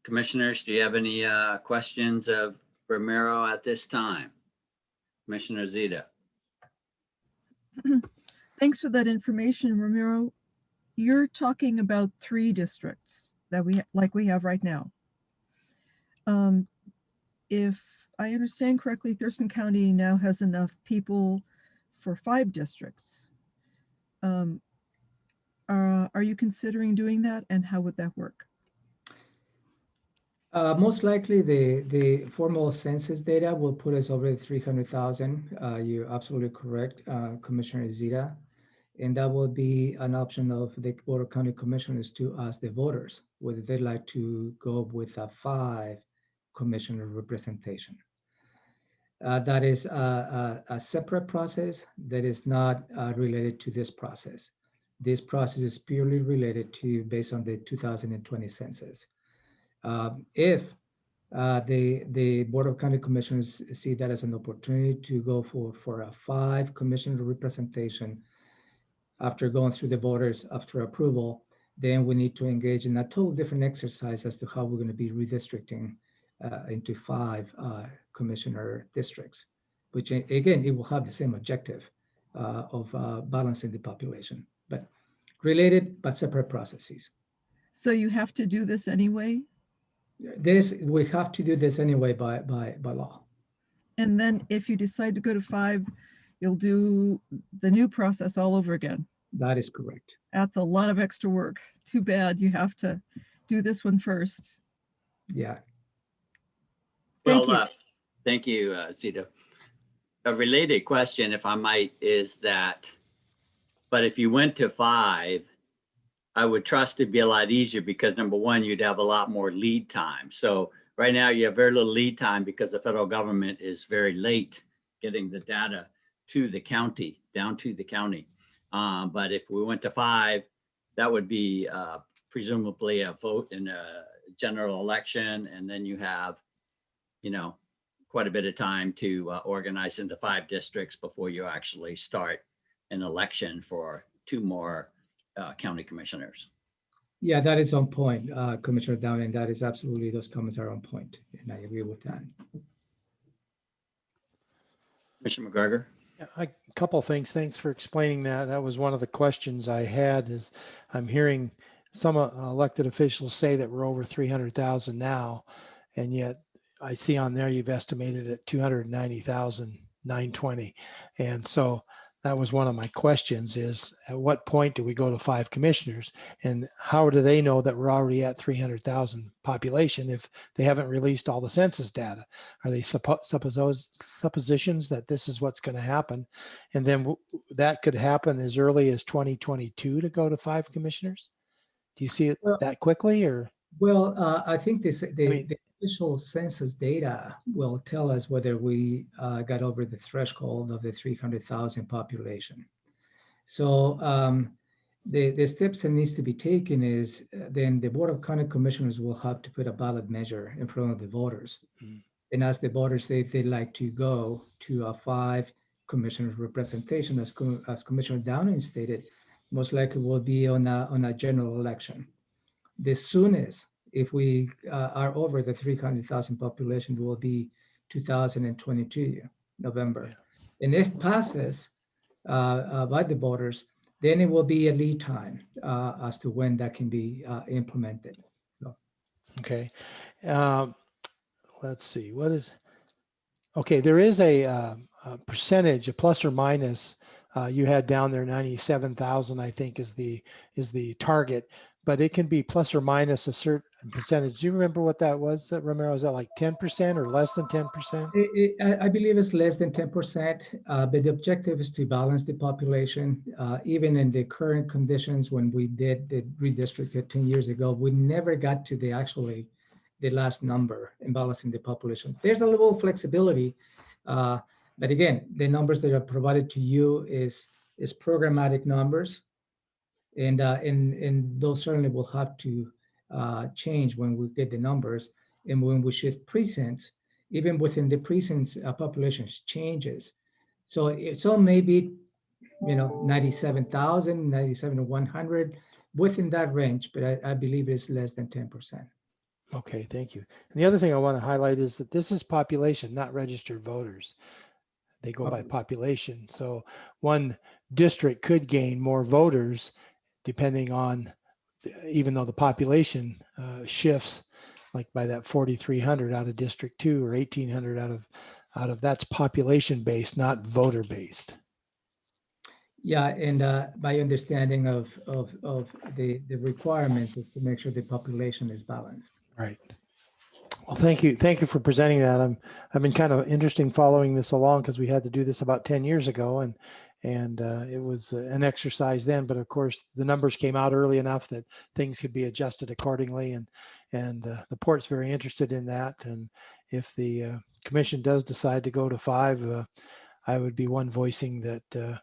Commissioners, do you have any questions of Ramiro at this time? Commissioner Zeta. Thanks for that information, Ramiro. You're talking about 3 districts that we have right now. If I understand correctly, Thurston County now has enough people for 5 districts. Are you considering doing that, and how would that work? Most likely the formal census data will put us over 300,000. You're absolutely correct, Commissioner Zeta. And that will be an option of the Board of County Commissioners to ask the voters whether they'd like to go with a 5 commissioner representation. That is a separate process that is not related to this process. This process is purely related to based on the 2020 census. If the Board of County Commissioners see that as an opportunity to go for a 5 commissioner representation after going through the voters after approval, then we need to engage in a total different exercise as to how we're going to be redistricting into 5 commissioner districts, which again, it will have the same objective of balancing the population, but related but separate processes. So you have to do this anyway? We have to do this anyway by law. And then if you decide to go to 5, you'll do the new process all over again. That is correct. That's a lot of extra work. Too bad you have to do this one first. Yeah. Thank Well, you. Thank you, Zita. A related question, if I might, is that, but if you went to 5, I would trust it'd be a lot easier because number one, you'd have a lot more lead time. So right now you have very little lead time because the federal government is very late getting the data to the county, down to the county. But if we went to 5, that would be presumably a vote in a general election. And then you have, quite a bit of time to organize into 5 districts before you actually start an election for 2 more county commissioners. Yeah, that is on point, Commissioner Downing. That is absolutely, those comments are on point, and I agree with that. Commissioner McGregor? A couple of things. Thanks for explaining that. That was one of the questions I had. Is I'm hearing some elected officials say that we're over 300,000 now, and yet I see on there you've estimated at 290,920, and so that was one of my questions: is at what point do we go to 5 commissioners, and how do they know that we're already at 300,000 population if they haven't released all the census data? Are they suppositions that this is what's going to happen, and then that could happen as early as 2022 to go to 5 commissioners? Do you see it Well- that quickly or? Well, I think mean- the official census data will tell us whether we got over the threshold of the 300,000 population. So the steps that needs to be taken is then the Board of County Commissioners will have to put a ballot measure in front of the voters and ask the voters if they'd like to go to a 5 commissioners representation, as Commissioner Downing stated, most likely will be on a general election. The soonest, if we are over the 300,000 population, will be 2022 November. Yeah. And if passes by the voters, then it will be a lead time as to when that can be implemented. So Okay. Let's see, okay, there is a percentage, a plus or minus. You had down there 97,000, I think is the target, but it can be plus or minus a certain percentage. Do you remember what that was, Romero? Is that like 10% or less than 10%? I believe it's less than 10%, but the objective is to balance the population. Even in the current conditions, when we did the redistricting 10 years ago, we never got to the last number in balancing the population. There's a little flexibility, but again, the numbers that are provided to you is programmatic numbers, and those certainly will have to change when we get the numbers, and when we shift precincts. Even within the precincts, population changes. So it's all maybe, 97,000, 97 to 100, within that range, but I believe it's less than 10%. Okay, thank you. And the other thing I want to highlight is that this is population, not registered voters. They go by Okay. population. So one district could gain more voters depending on, even though the population shifts, like by that 4,300 out of District 2 or 1,800 out of that's population based, not voter based. Yeah, and my understanding of the requirements is to make sure the population is balanced. Right. Well, thank you. Thank you for presenting that. I've been kind of interesting following this along because we had to do this about 10 years ago, and it was an exercise then. But of course, the numbers came out early enough that things could be adjusted accordingly, and the port's very interested in that. And if the commission does decide to go to 5, I would be one voicing that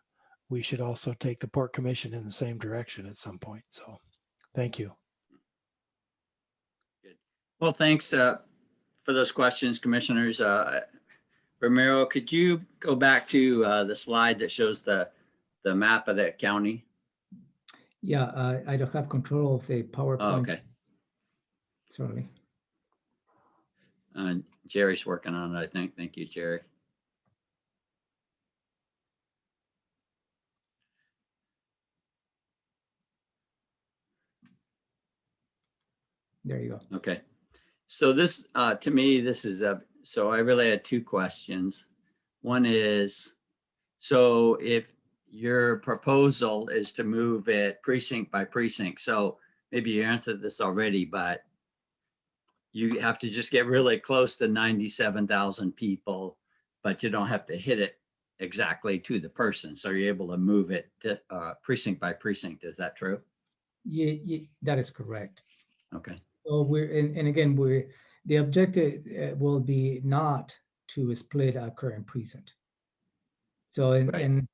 we should also take the Port Commission in the same direction at some point. So, thank you. Well, thanks for those questions, commissioners. Romero, could you go back to the slide that shows the map of the county? Yeah, I don't have control of the PowerPoint. Oh, okay. Certainly. Jerry's working on it, I think. Thank you, Jerry. There you go. Okay. So this, to me, this is so I really had 2 questions. One is, so if your proposal is to move it precinct by precinct, so maybe you answered this already, but you have to just get really close to 97,000 people, but you don't have to hit it exactly to the person. So you're able to move it to, precinct by precinct. Is that true? Yeah, that is correct. Okay. So and again, the objective will be not to split our current precinct. So, Right. and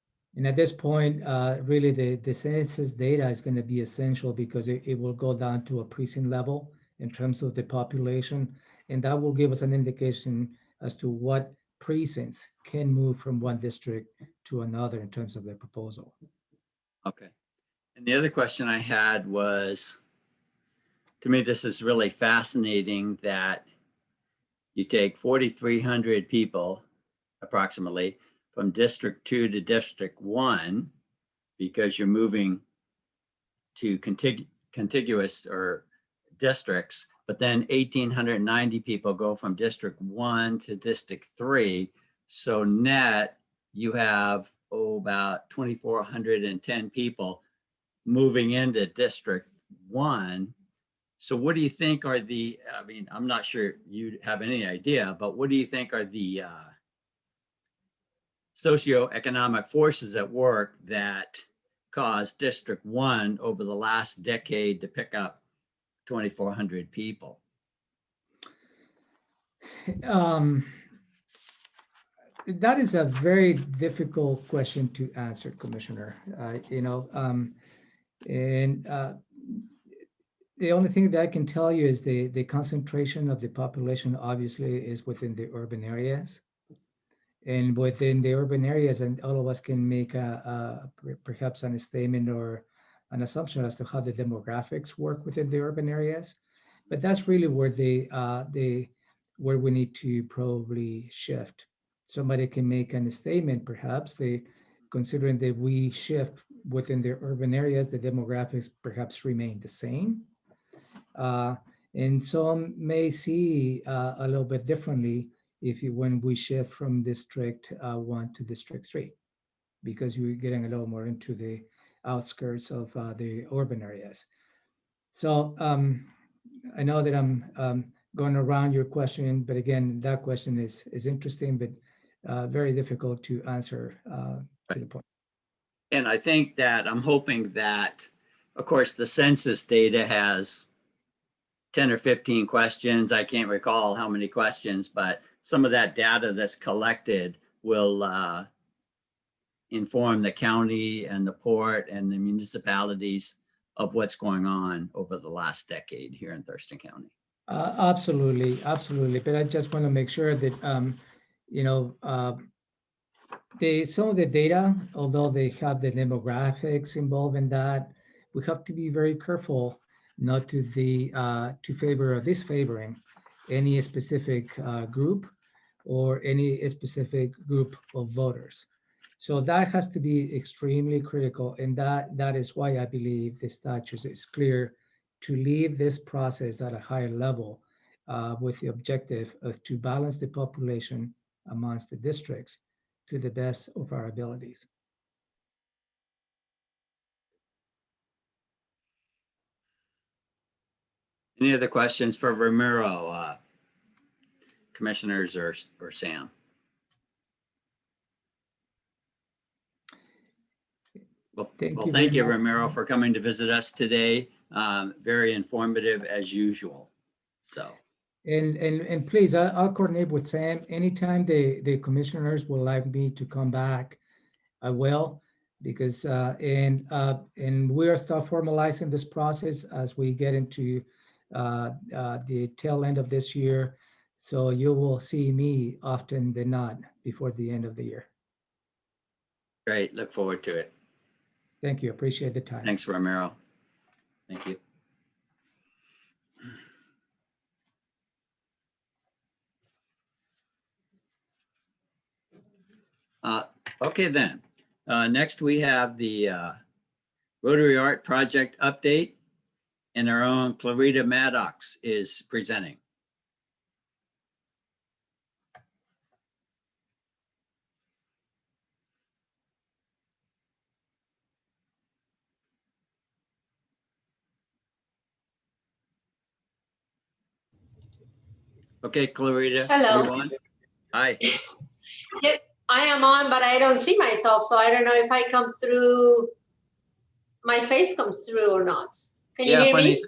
at this point, really the census data is going to be essential because it will go down to a precinct level in terms of the population. And that will give us an indication as to what precincts can move from one district to another in terms of their proposal. Okay. And the other question I had was, to me, this is really fascinating that you take 4,300 people approximately from District 2 to District 1 because you're moving to contiguous or districts, but then 1,890 people go from District 1 to District 3. So net, you have about 2,410 people moving into District 1. So what do you think are the, I mean, I'm not sure you have any idea, but what do you think are the socioeconomic forces at work that caused District 1 over the last decade to pick up 2,400 people? That is a very difficult question to answer, Commissioner. The only thing that I can tell you is the concentration of the population obviously is within the urban areas. And within the urban areas, and all of us can make perhaps an statement or an assumption as to how the demographics work within the urban areas. But that's really where where we need to probably shift. Somebody can make a statement, perhaps considering that we shift within the urban areas, the demographics perhaps remain the same. And some may see a little bit differently when we shift from District 1 to District 3, because you're getting a little more into the outskirts of the urban areas. So I know that I'm going around your question, but again, that question is interesting, but very difficult to answer to the point. And I think that I'm hoping that, of course, the census data has 10 or 15 questions. I can't recall how many questions, but some of that data that's collected will inform the county and the port and the municipalities of what's going on over the last decade here in Thurston County. Absolutely. But I just want to make sure that, some of the data, although they have the demographics involved in that, we have to be very careful not to favor or disfavoring any specific group or any specific group of voters. So that has to be extremely critical. And that is why I believe the statute is clear to leave this process at a higher level with the objective of to balance the population amongst the districts to the best of our abilities. Any other questions for Ramiro, commissioners or Sam? Well, thank you, Ramiro, for coming to visit us today. Very informative as usual. So. And please, I'll coordinate with Sam. Anytime the commissioners would like me to come back, I will, because and we are start formalizing this process as we get into the tail end of this year. So you will see me often than not before the end of the year. Great. Look forward to it. Thank you. Appreciate the time. Thanks, Ramiro. Thank you. Okay, then. Next, we have the Rotary Art Project update, and our own Clarita Maddox is presenting. Okay, Clarita. Hello. You on? Hi. Yep, I am on, but I don't see myself, so I don't know if I come through, my face comes through or not. Can you hear me?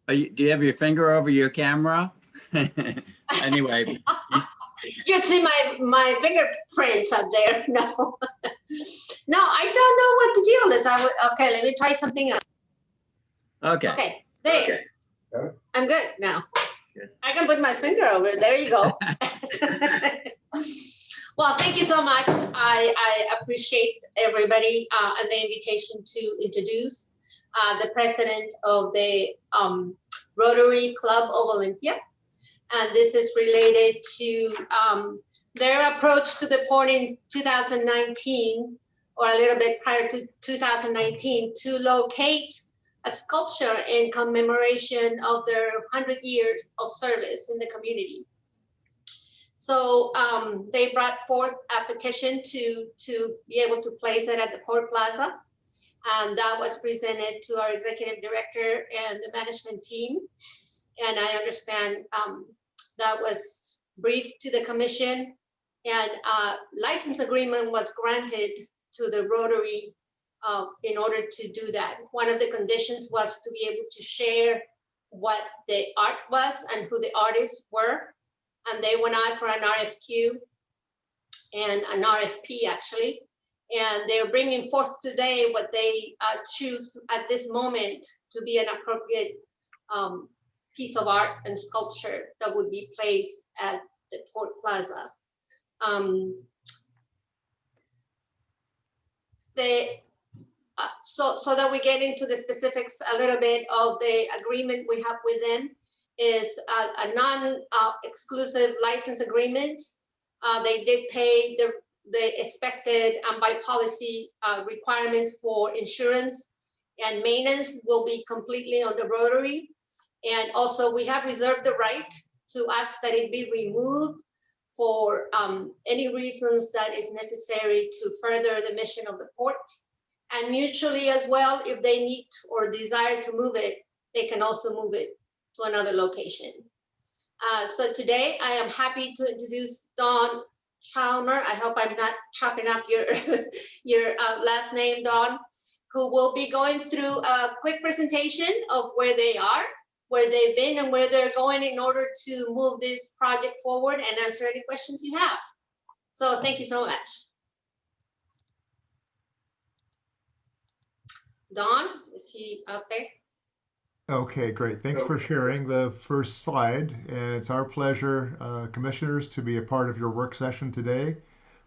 Do you have your finger over your camera? Anyway. You'd see my fingerprints up there. No. No, I don't know what the deal is. Okay, let me try something else. Okay. Okay, there. Okay. I'm good now. Good. I can put my finger over. There you go. Well, thank you so much. I appreciate everybody and the invitation to introduce the president of the Rotary Club of Olympia. And this is related to their approach to the port in 2019, or a little bit prior to 2019, to locate a sculpture in commemoration of their 100 years of service in the community. So they brought forth a petition to be able to place it at the Port Plaza. And that was presented to our executive director and the management team. And I understand that was briefed to the commission, and license agreement was granted to the Rotary in order to do that. One of the conditions was to be able to share what the art was and who the artists were. And they went out for an RFQ and an RFP actually. And they're bringing forth today what they choose at this moment to be an appropriate piece of art and sculpture that would be placed at the Port Plaza. So that we get into the specifics a little bit of the agreement we have with them is a non-exclusive license agreement. They did pay the expected and by policy requirements for insurance, and maintenance will be completely on the Rotary. And also we have reserved the right to ask that it be removed for any reasons that is necessary to further the mission of the port. And mutually as well, if they need or desire to move it, they can also move it to another location. So today I am happy to introduce Dawn Chalmer. I hope I'm not chopping up your, your last name, Dawn, who will be going through a quick presentation of where they are, where they've been, and where they're going in order to move this project forward and answer any questions you have. So thank you so much. Don, is he out there? Okay, great. Thanks for sharing the first slide. And it's our pleasure, commissioners, to be a part of your work session today.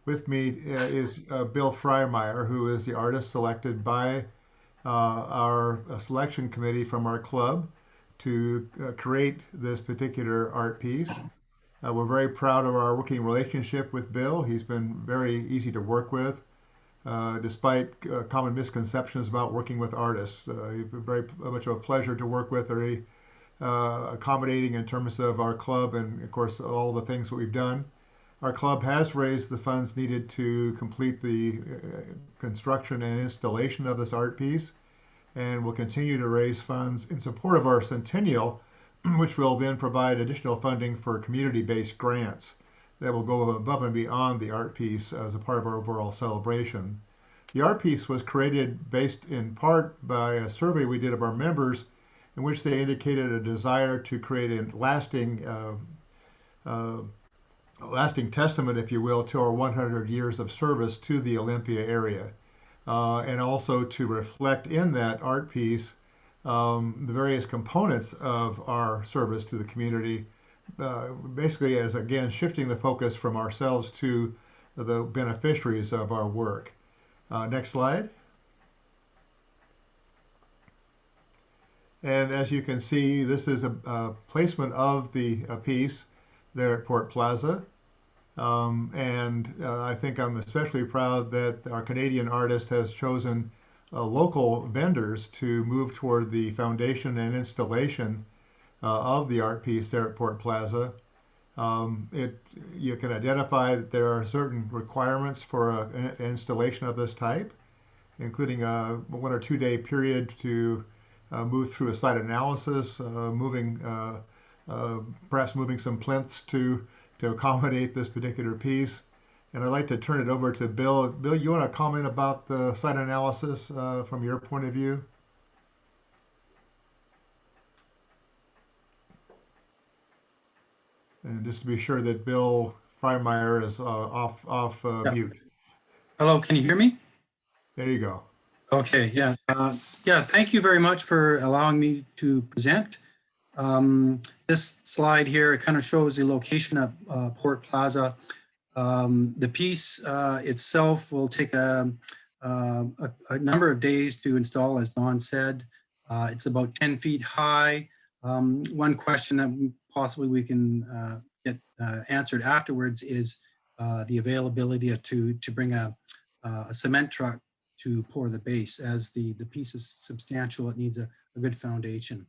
With me is Bill Freymire, who is the artist selected by our selection committee from our club to create this particular art piece. We're very proud of our working relationship with Bill. He's been very easy to work with. Despite common misconceptions about working with artists. He's been very much of a pleasure to work with, very accommodating in terms of our club and, of course, all the things that we've done. Our club has raised the funds needed to complete the construction and installation of this art piece, and will continue to raise funds in support of our centennial, which will then provide additional funding for community-based grants that will go above and beyond the art piece as a part of our overall celebration. The art piece was created based in part by a survey we did of our members in which they indicated a desire to create a lasting testament, if you will, to our 100 years of service to the Olympia area, and also to reflect in that art piece the various components of our service to the community, basically as, again, shifting the focus from ourselves to the beneficiaries of our work. Next slide. And as you can see, this is a placement of the piece there at Port Plaza. I think I'm especially proud that our Canadian artist has chosen local vendors to move toward the foundation and installation of the art piece there at Port Plaza. You can identify that there are certain requirements for an installation of this type, including a 1 or 2 day period to move through a site analysis, perhaps moving some plinths to accommodate this particular piece. And I'd like to turn it over to Bill. Bill, you want to comment about the site analysis from your point of view? And just to be sure that Bill Freymire is off mute. Hello, can you hear me? There you go. Okay, yeah. Thank you very much for allowing me to present. This slide here kind of shows the location of Port Plaza. The piece itself will take a number of days to install, as Dawn said. It's about 10 feet high. One question that possibly we can get answered afterwards is the availability to bring a cement truck to pour the base. As the piece is substantial, it needs a good foundation.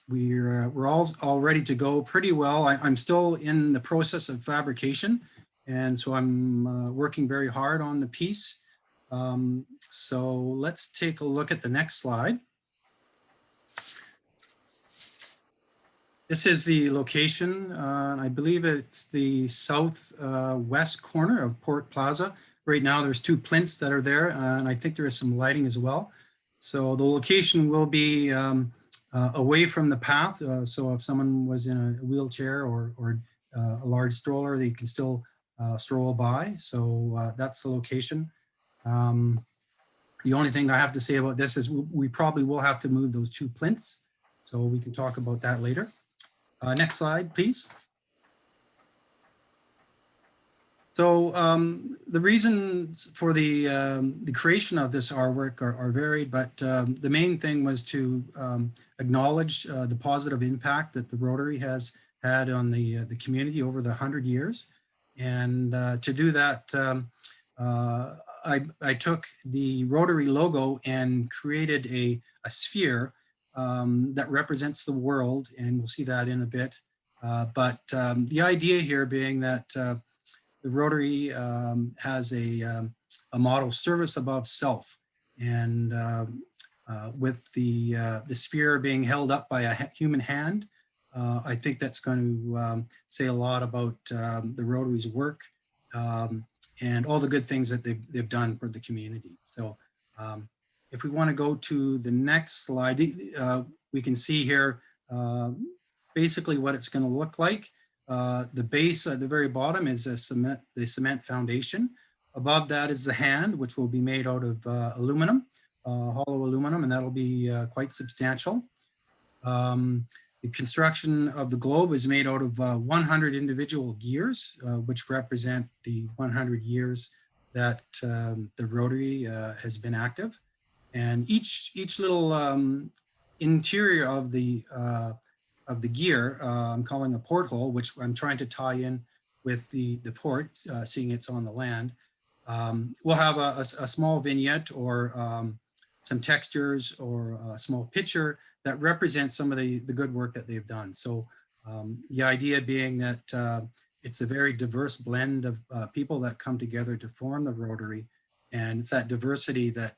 We're all ready to go pretty well. I'm still in the process of fabrication, and so I'm working very hard on the piece. So let's take a look at the next slide. This is the location. I believe it's the southwest corner of Port Plaza. Right now, there's 2 plinths that are there, and I think there is some lighting as well. So the location will be away from the path. So if someone was in a wheelchair or a large stroller, they can still stroll by. So that's the location. The only thing I have to say about this is we probably will have to move those 2 plinths. So we can talk about that later. Next slide, please. So the reasons for the creation of this artwork are varied, but the main thing was to acknowledge the positive impact that the Rotary has had on the community over the 100 years. And to do that, I took the Rotary logo and created a sphere that represents the world, and we'll see that in a bit. But the idea here being that the Rotary has a motto, service above self. And with the sphere being held up by a human hand, I think that's going to say a lot about the Rotary's work and all the good things that they've done for the community. So if we want to go to the next slide, we can see here basically what it's going to look like. The base at the very bottom is the cement foundation. Above that is the hand, which will be made out of aluminum, hollow aluminum, and that'll be quite substantial. The construction of the globe is made out of 100 individual gears, which represent the 100 years that the Rotary has been active. And each little interior of the gear, I'm calling a porthole, which I'm trying to tie in with the port, seeing it's on the land. We'll have a small vignette or some textures or a small picture that represents some of the good work that they've done. So the idea being that it's a very diverse blend of people that come together to form the Rotary. And it's that diversity that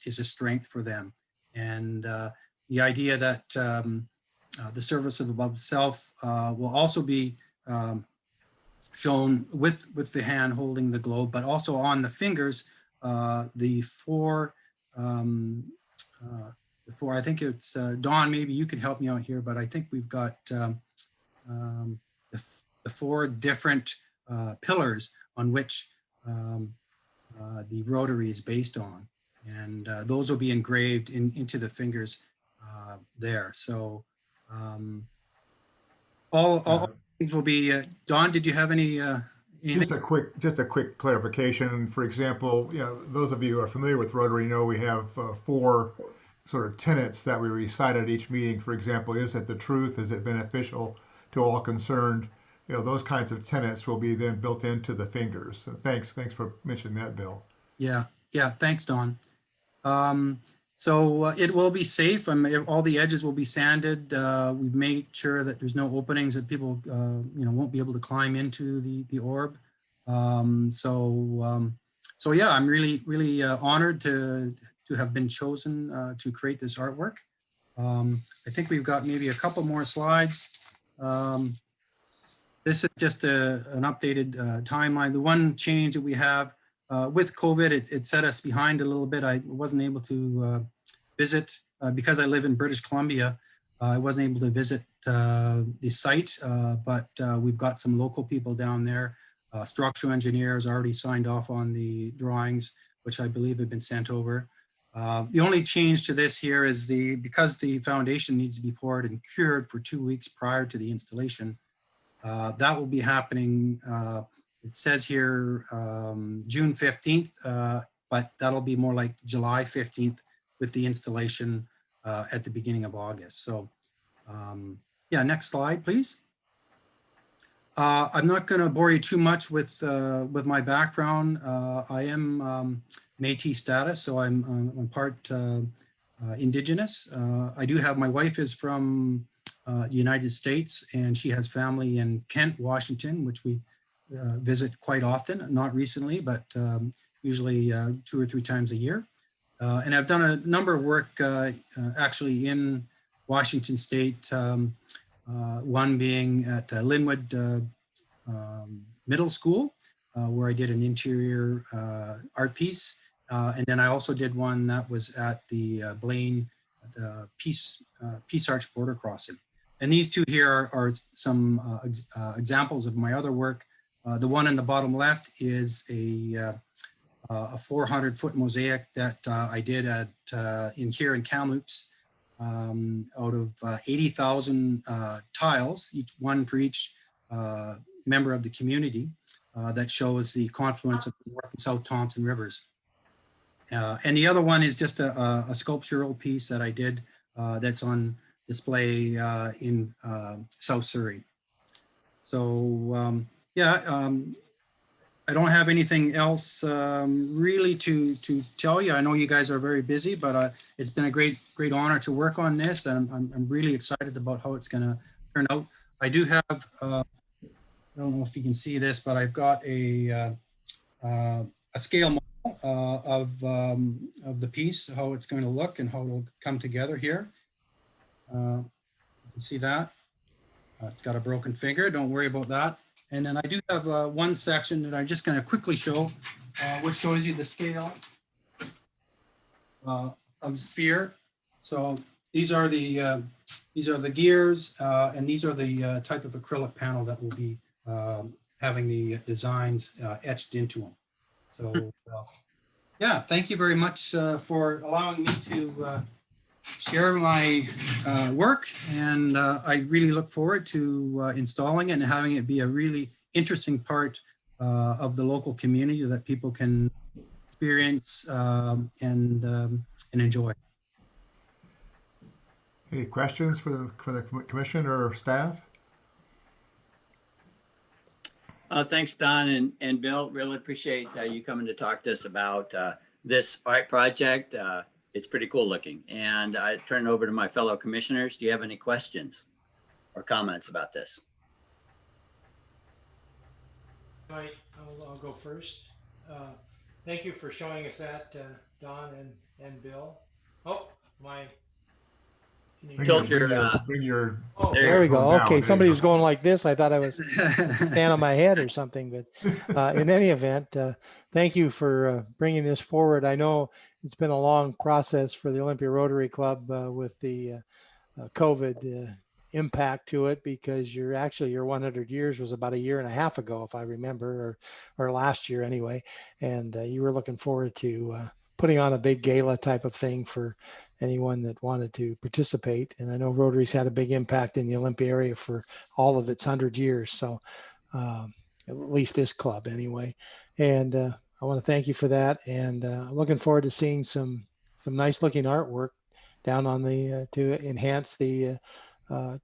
is a strength for them. And the idea that the service of above self will also be shown with the hand holding the globe, but also on the fingers, the four, I think it's, Dawn, maybe you could help me out here, but I think we've got the 4 different pillars on which the Rotary is based on. And those will be engraved into the fingers there. So all things will be, Dawn, did you have any? Just a quick clarification. For example, those of you who are familiar with Rotary know we have 4 sort of tenets that we recite at each meeting. For example, is it the truth? Is it beneficial to all concerned? Those kinds of tenets will be then built into the fingers. So thanks for mentioning that, Bill. Yeah, thanks, Don. So it will be safe. All the edges will be sanded. We've made sure that there's no openings that people won't be able to climb into the orb. So yeah, I'm really honored to have been chosen to create this artwork. I think we've got maybe a couple more slides. This is just an updated timeline. The one change that we have with COVID, it set us behind a little bit. I wasn't able to visit because I live in British Columbia. I wasn't able to visit the site, but we've got some local people down there. Structural engineers already signed off on the drawings, which I believe have been sent over. The only change to this here is because the foundation needs to be poured and cured for 2 weeks prior to the installation. That will be happening, it says here June 15th, but that'll be more like July 15th with the installation at the beginning of August. So yeah, next slide, please. I'm not going to bore you too much with my background. I am Métis status, so I'm part Indigenous. I do have, my wife is from the United States, and she has family in Kent, Washington, which we visit quite often, not recently, but usually 2 or 3 times a year. And I've done a number of work actually in Washington State one being at Linwood Middle School, where I did an interior art piece. And then I also did one that was at the Blaine Peace Arch border crossing. And these two here are some examples of my other work. The one in the bottom left is a 400-foot mosaic that I did at here in Kamloops, out of 80,000 tiles, one for each member of the community, that shows the confluence of the North and South Thompson rivers. And the other one is just a sculptural piece that I did that's on display in South Surrey. So I don't have anything else really to tell you. I know you guys are very busy, but it's been a great honor to work on this, and I'm really excited about how it's going to turn out. I do have, I don't know if you can see this, but I've got a scale model of the piece, how it's going to look and how it'll come together here. You can see that. It's got a broken finger. Don't worry about that. And then I do have one section that I'm just going to quickly show, which shows you the scale of the sphere. So these are the gears, and these are the type of acrylic panel that will be having the designs etched into them. So yeah, thank you very much for allowing me to share my work, and I really look forward to installing it and having it be a really interesting part of the local community that people can experience and enjoy. Any questions for the commission or staff? Thanks, Don and Bill. Really appreciate you coming to talk to us about this art project. It's pretty cool looking. And I turn it over to my fellow commissioners. Do you have any questions or comments about this? I'll go first. Thank you for showing us that, Don and Bill. Oh, can you Tilt your, bring your oh, there there we go. down. Okay, There somebody you was go. going like this. I thought I was stand on my head or something, but in any event, thank you for bringing this forward. I know it's been a long process for the Olympia Rotary Club with the COVID impact to it, because your 100 years was about 1.5 years ago, if I remember, or last year anyway. And you were looking forward to putting on a big gala type of thing for anyone that wanted to participate. And I know Rotary's had a big impact in the Olympia area for all of its 100 years. So at least this club anyway. And I want to thank you for that. And I'm looking forward to seeing some nice looking artwork down on the, to enhance the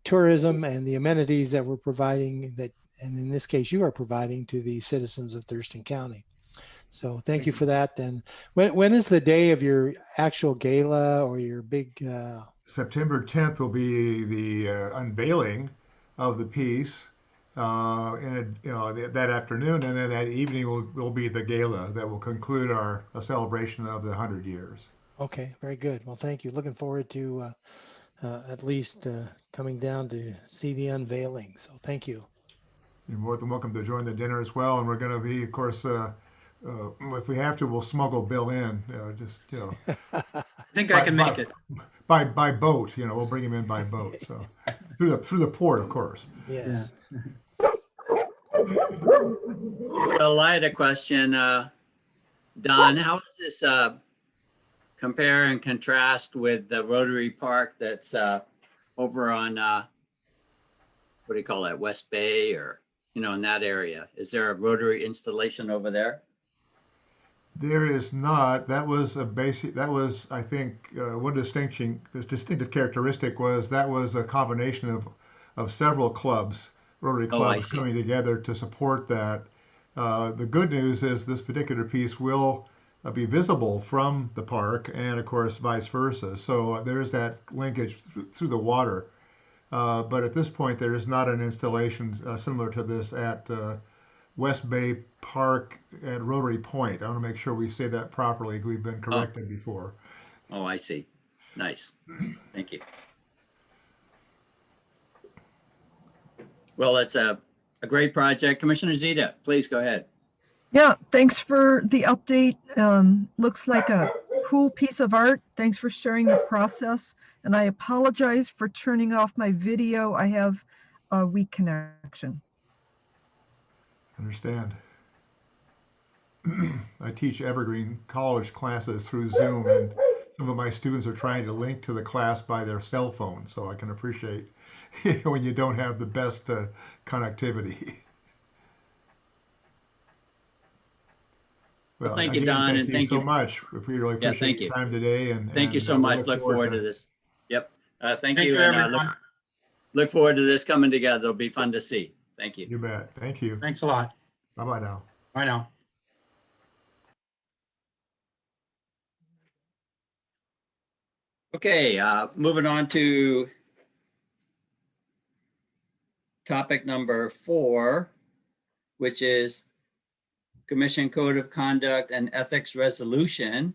tourism and the amenities that we're providing, that, and in this case, you are providing to the citizens of Thurston County. So thank you for that. And when is the day of your actual gala or your big? September 10th will be the unveiling of the piece, and that afternoon, and then that evening will be the gala that will conclude a celebration of the 100 years. Okay, very good. Well, thank you. Looking forward to at least coming down to see the unveiling. So thank you. You're more than welcome to join the dinner as well. And we're going to be, of course, if we have to, we'll smuggle Bill in. I think I can make it by boat. We'll bring him in by boat. So through the port, of course. Yes. Yeah. Well, I had a question, Don. How does this compare and contrast with the Rotary Park that's over on what do you call that, West Bay, or in that area? Is there a Rotary installation over there? There is not. That was I think one distinctive characteristic was that was a combination of several clubs, Rotary clubs, coming together to support that. The good news is this particular piece will be visible from the park, and of course vice versa. So there's that linkage through the water. But at this point, there is not an installation similar to this at West Bay Park at Rotary Point. I want to make sure we say that properly. We've been corrected before. Oh, I see. Nice. Thank you. Well, it's a great project. Commissioner Zita, please go ahead. Yeah, thanks for the update. Looks like a cool piece of art. Thanks for sharing the process. And I apologize for turning off my video. I have a weak connection. Understand. I teach Evergreen College classes through Zoom, and some of my students are trying to link to the class by their cell phone, so I can appreciate when you don't have the best connectivity. Well, thank you, again, Don, thank and you thank so you. much. We really Yeah, appreciate thank your you. time today, and Thank you so we much. Look forward to this. Yep. Thank you. And everyone. look forward to this coming together. It'll be fun to see. Thank you. You bet. Thank you. Thanks a lot. Bye-bye now. Bye now. Okay, moving on to topic number 4, which is Commission Code of Conduct and Ethics Resolution.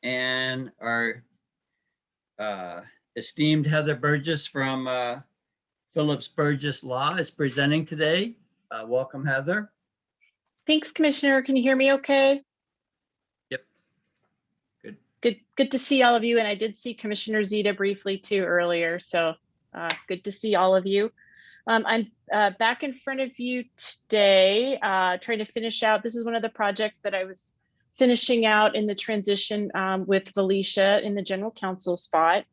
And our esteemed Heather Burgess from Phillips Burgess Law is presenting today. Welcome, Heather. Thanks, Commissioner. Can you hear me okay? Yep. Good. Good to see all of you. And I did see Commissioner Zita briefly too earlier. So good to see all of you. I'm back in front of you today, trying to finish out. This is one of the projects that I was finishing out in the transition with Felicia in the general counsel spot.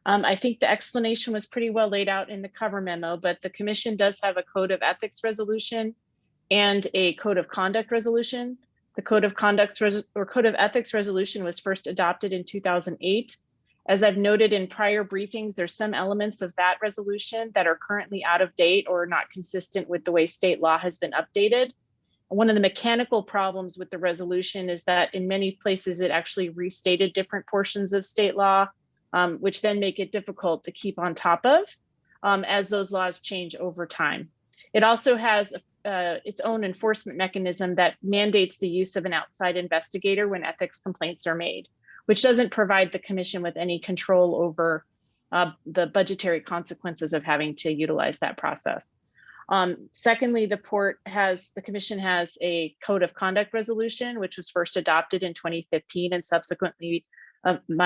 I think the explanation was pretty well laid out in the cover memo, but the commission does have a code of ethics resolution and a code of conduct resolution. The code of conduct or code of ethics resolution was first adopted in 2008. As I've noted in prior briefings, there's some elements of that resolution that are currently out of date or not consistent with the way state law has been updated. One of the mechanical problems with the resolution is that in many places it actually restated different portions of state law, which then make it difficult to keep on top of as those laws change over time. It also has its own enforcement mechanism that mandates the use of an outside investigator when ethics complaints are made, which doesn't provide the commission with any control over the budgetary consequences of having to utilize that process. Secondly, the commission has a code of conduct resolution, which was first adopted in 2015 and subsequently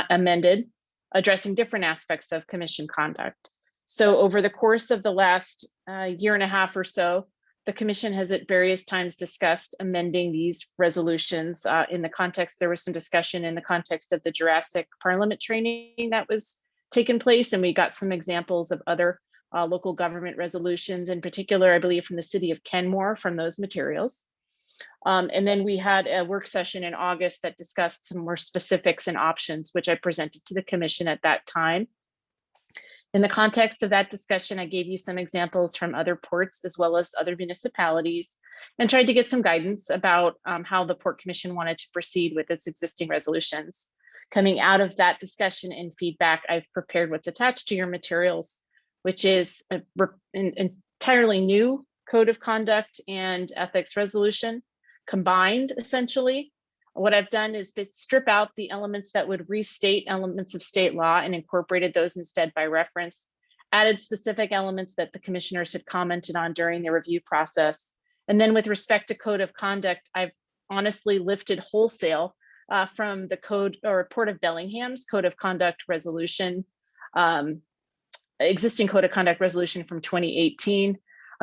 amended, addressing different aspects of commission conduct. So over the course of the last year and a half or so, the commission has at various times discussed amending these resolutions. In the context, there was some discussion in the context of the Jurassic Parliament training that was taking place, and we got some examples of other local government resolutions, in particular, I believe from the city of Kenmore from those materials. And then we had a work session in August that discussed some more specifics and options, which I presented to the commission at that time. In the context of that discussion, I gave you some examples from other ports as well as other municipalities and tried to get some guidance about how the Port Commission wanted to proceed with its existing resolutions. Coming out of that discussion and feedback, I've prepared what's attached to your materials, which is an entirely new code of conduct and ethics resolution combined, essentially. What I've done is strip out the elements that would restate elements of state law and incorporated those instead by reference, added specific elements that the commissioners had commented on during the review process. And then with respect to code of conduct, I've honestly lifted wholesale from the code or Port of Bellingham's code of conduct resolution, existing code of conduct resolution from 2018.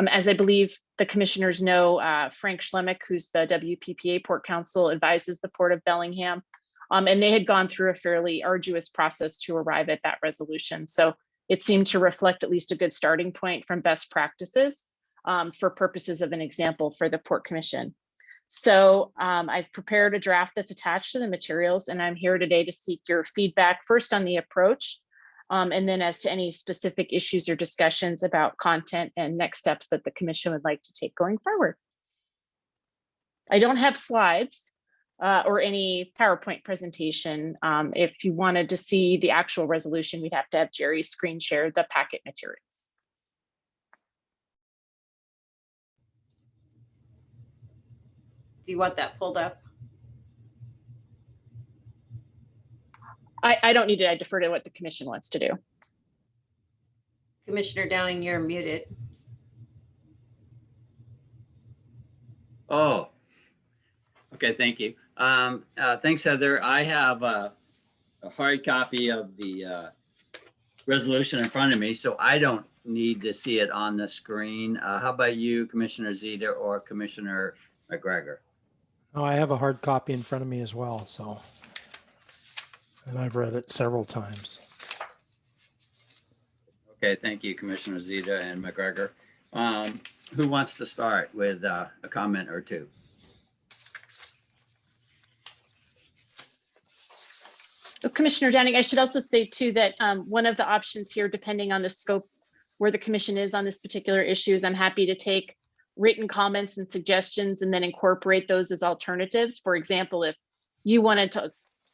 As I believe the commissioners know, Frank Schlemick, who's the WPPA Port Council, advises the Port of Bellingham, and they had gone through a fairly arduous process to arrive at that resolution. So it seemed to reflect at least a good starting point from best practices for purposes of an example for the Port Commission. So I've prepared a draft that's attached to the materials, and I'm here today to seek your feedback first on the approach, and then as to any specific issues or discussions about content and next steps that the commission would like to take going forward. I don't have slides or any PowerPoint presentation. If you wanted to see the actual resolution, we'd have to have Jerry screen share the packet materials. Do you want that pulled up? I don't need it. I defer to what the commission wants to do. Commissioner Downing, you're muted. Oh, okay, thank you. Thanks, Heather. I have a hard copy of the resolution in front of me, so I don't need to see it on the screen. How about you, Commissioner Zeta or Commissioner McGregor? Oh, I have a hard copy in front of me as well, so. And I've read it several times. Okay, thank you, Commissioner Zeta and McGregor. Who wants to start with a comment or two? Commissioner Downing, I should also say too that one of the options here, depending on the scope where the commission is on this particular issue, is I'm happy to take written comments and suggestions and then incorporate those as alternatives. For example, if you wanted to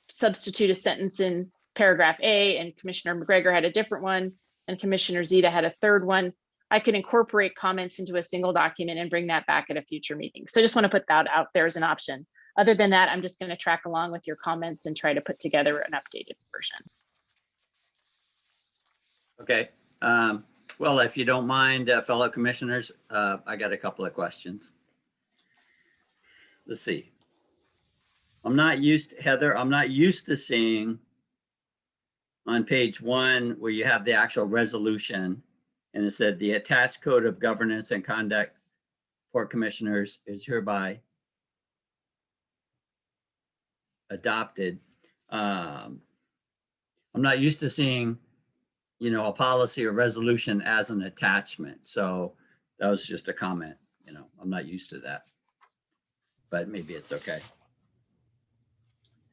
substitute a sentence in paragraph A and Commissioner McGregor had a different one and Commissioner Zeta had a third one, I could incorporate comments into a single document and bring that back at a future meeting. So I just want to put that out there as an option. Other than that, I'm just going to track along with your comments and try to put together an updated version. Okay. Well, if you don't mind, fellow commissioners, I got a couple of questions. Let's see. Heather, I'm not used to seeing on page 1 where you have the actual resolution and it said the attached code of governance and conduct for commissioners is hereby adopted. I'm not used to seeing, you know, a policy or resolution as an attachment. So that was just a comment, you know, I'm not used to that, but maybe it's okay.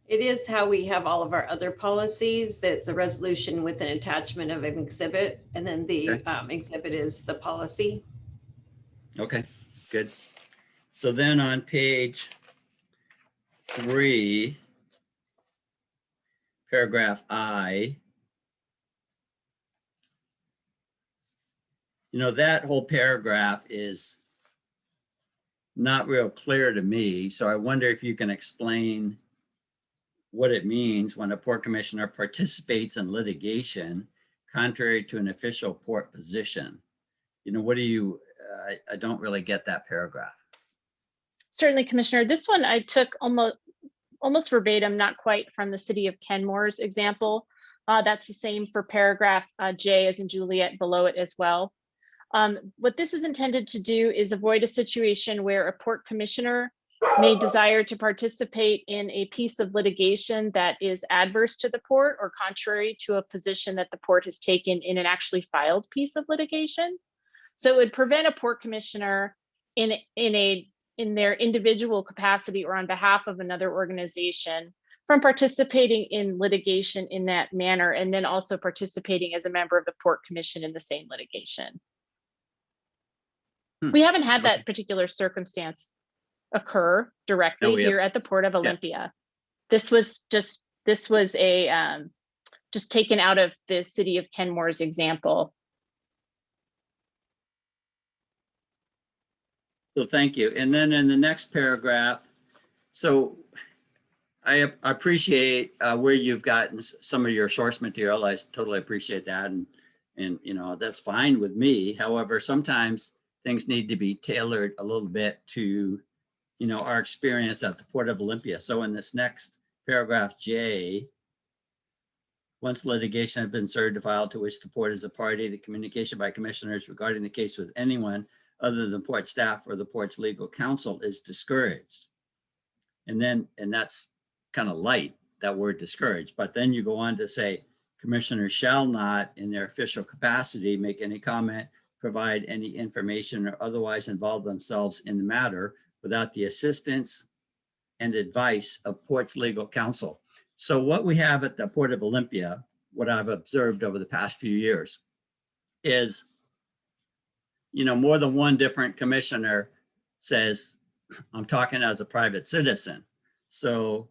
It is how we have all of our other policies. That's a resolution with an attachment of an exhibit, and then the exhibit is the policy. Okay, good. So then on page 3, paragraph I, you know, that whole paragraph is not real clear to me. So I wonder if you can explain what it means when a port commissioner participates in litigation contrary to an official port position. You know, what do you, I don't really get that paragraph. Certainly, Commissioner. This one I took almost verbatim, not quite from the City of Kenmore's example. That's the same for paragraph J as in Juliet below it as well. What this is intended to do is avoid a situation where a port commissioner may desire to participate in a piece of litigation that is adverse to the port or contrary to a position that the port has taken in an actually filed piece of litigation. So it would prevent a port commissioner in their individual capacity or on behalf of another organization from participating in litigation in that manner, and then also participating as a member of the Port Commission in the same litigation. We haven't had that particular circumstance occur directly here at the Port of Olympia. This was a just taken out of the City of Kenmore's example. So thank you. And then in the next paragraph, so I appreciate where you've gotten some of your source material. I totally appreciate that. And you know, that's fine with me. However, sometimes things need to be tailored a little bit to, you know, our experience at the Port of Olympia. So in this next paragraph J, once litigation has been certified to which the port is a party, the communication by commissioners regarding the case with anyone other than port staff or the port's legal counsel is discouraged. And that's kind of light, that word discouraged. But then you go on to say, commissioners shall not in their official capacity make any comment, provide any information, or otherwise involve themselves in the matter without the assistance and advice of port's legal counsel. So what we have at the Port of Olympia, what I've observed over the past few years is, you know, more than one different commissioner says, I'm talking as a private citizen. So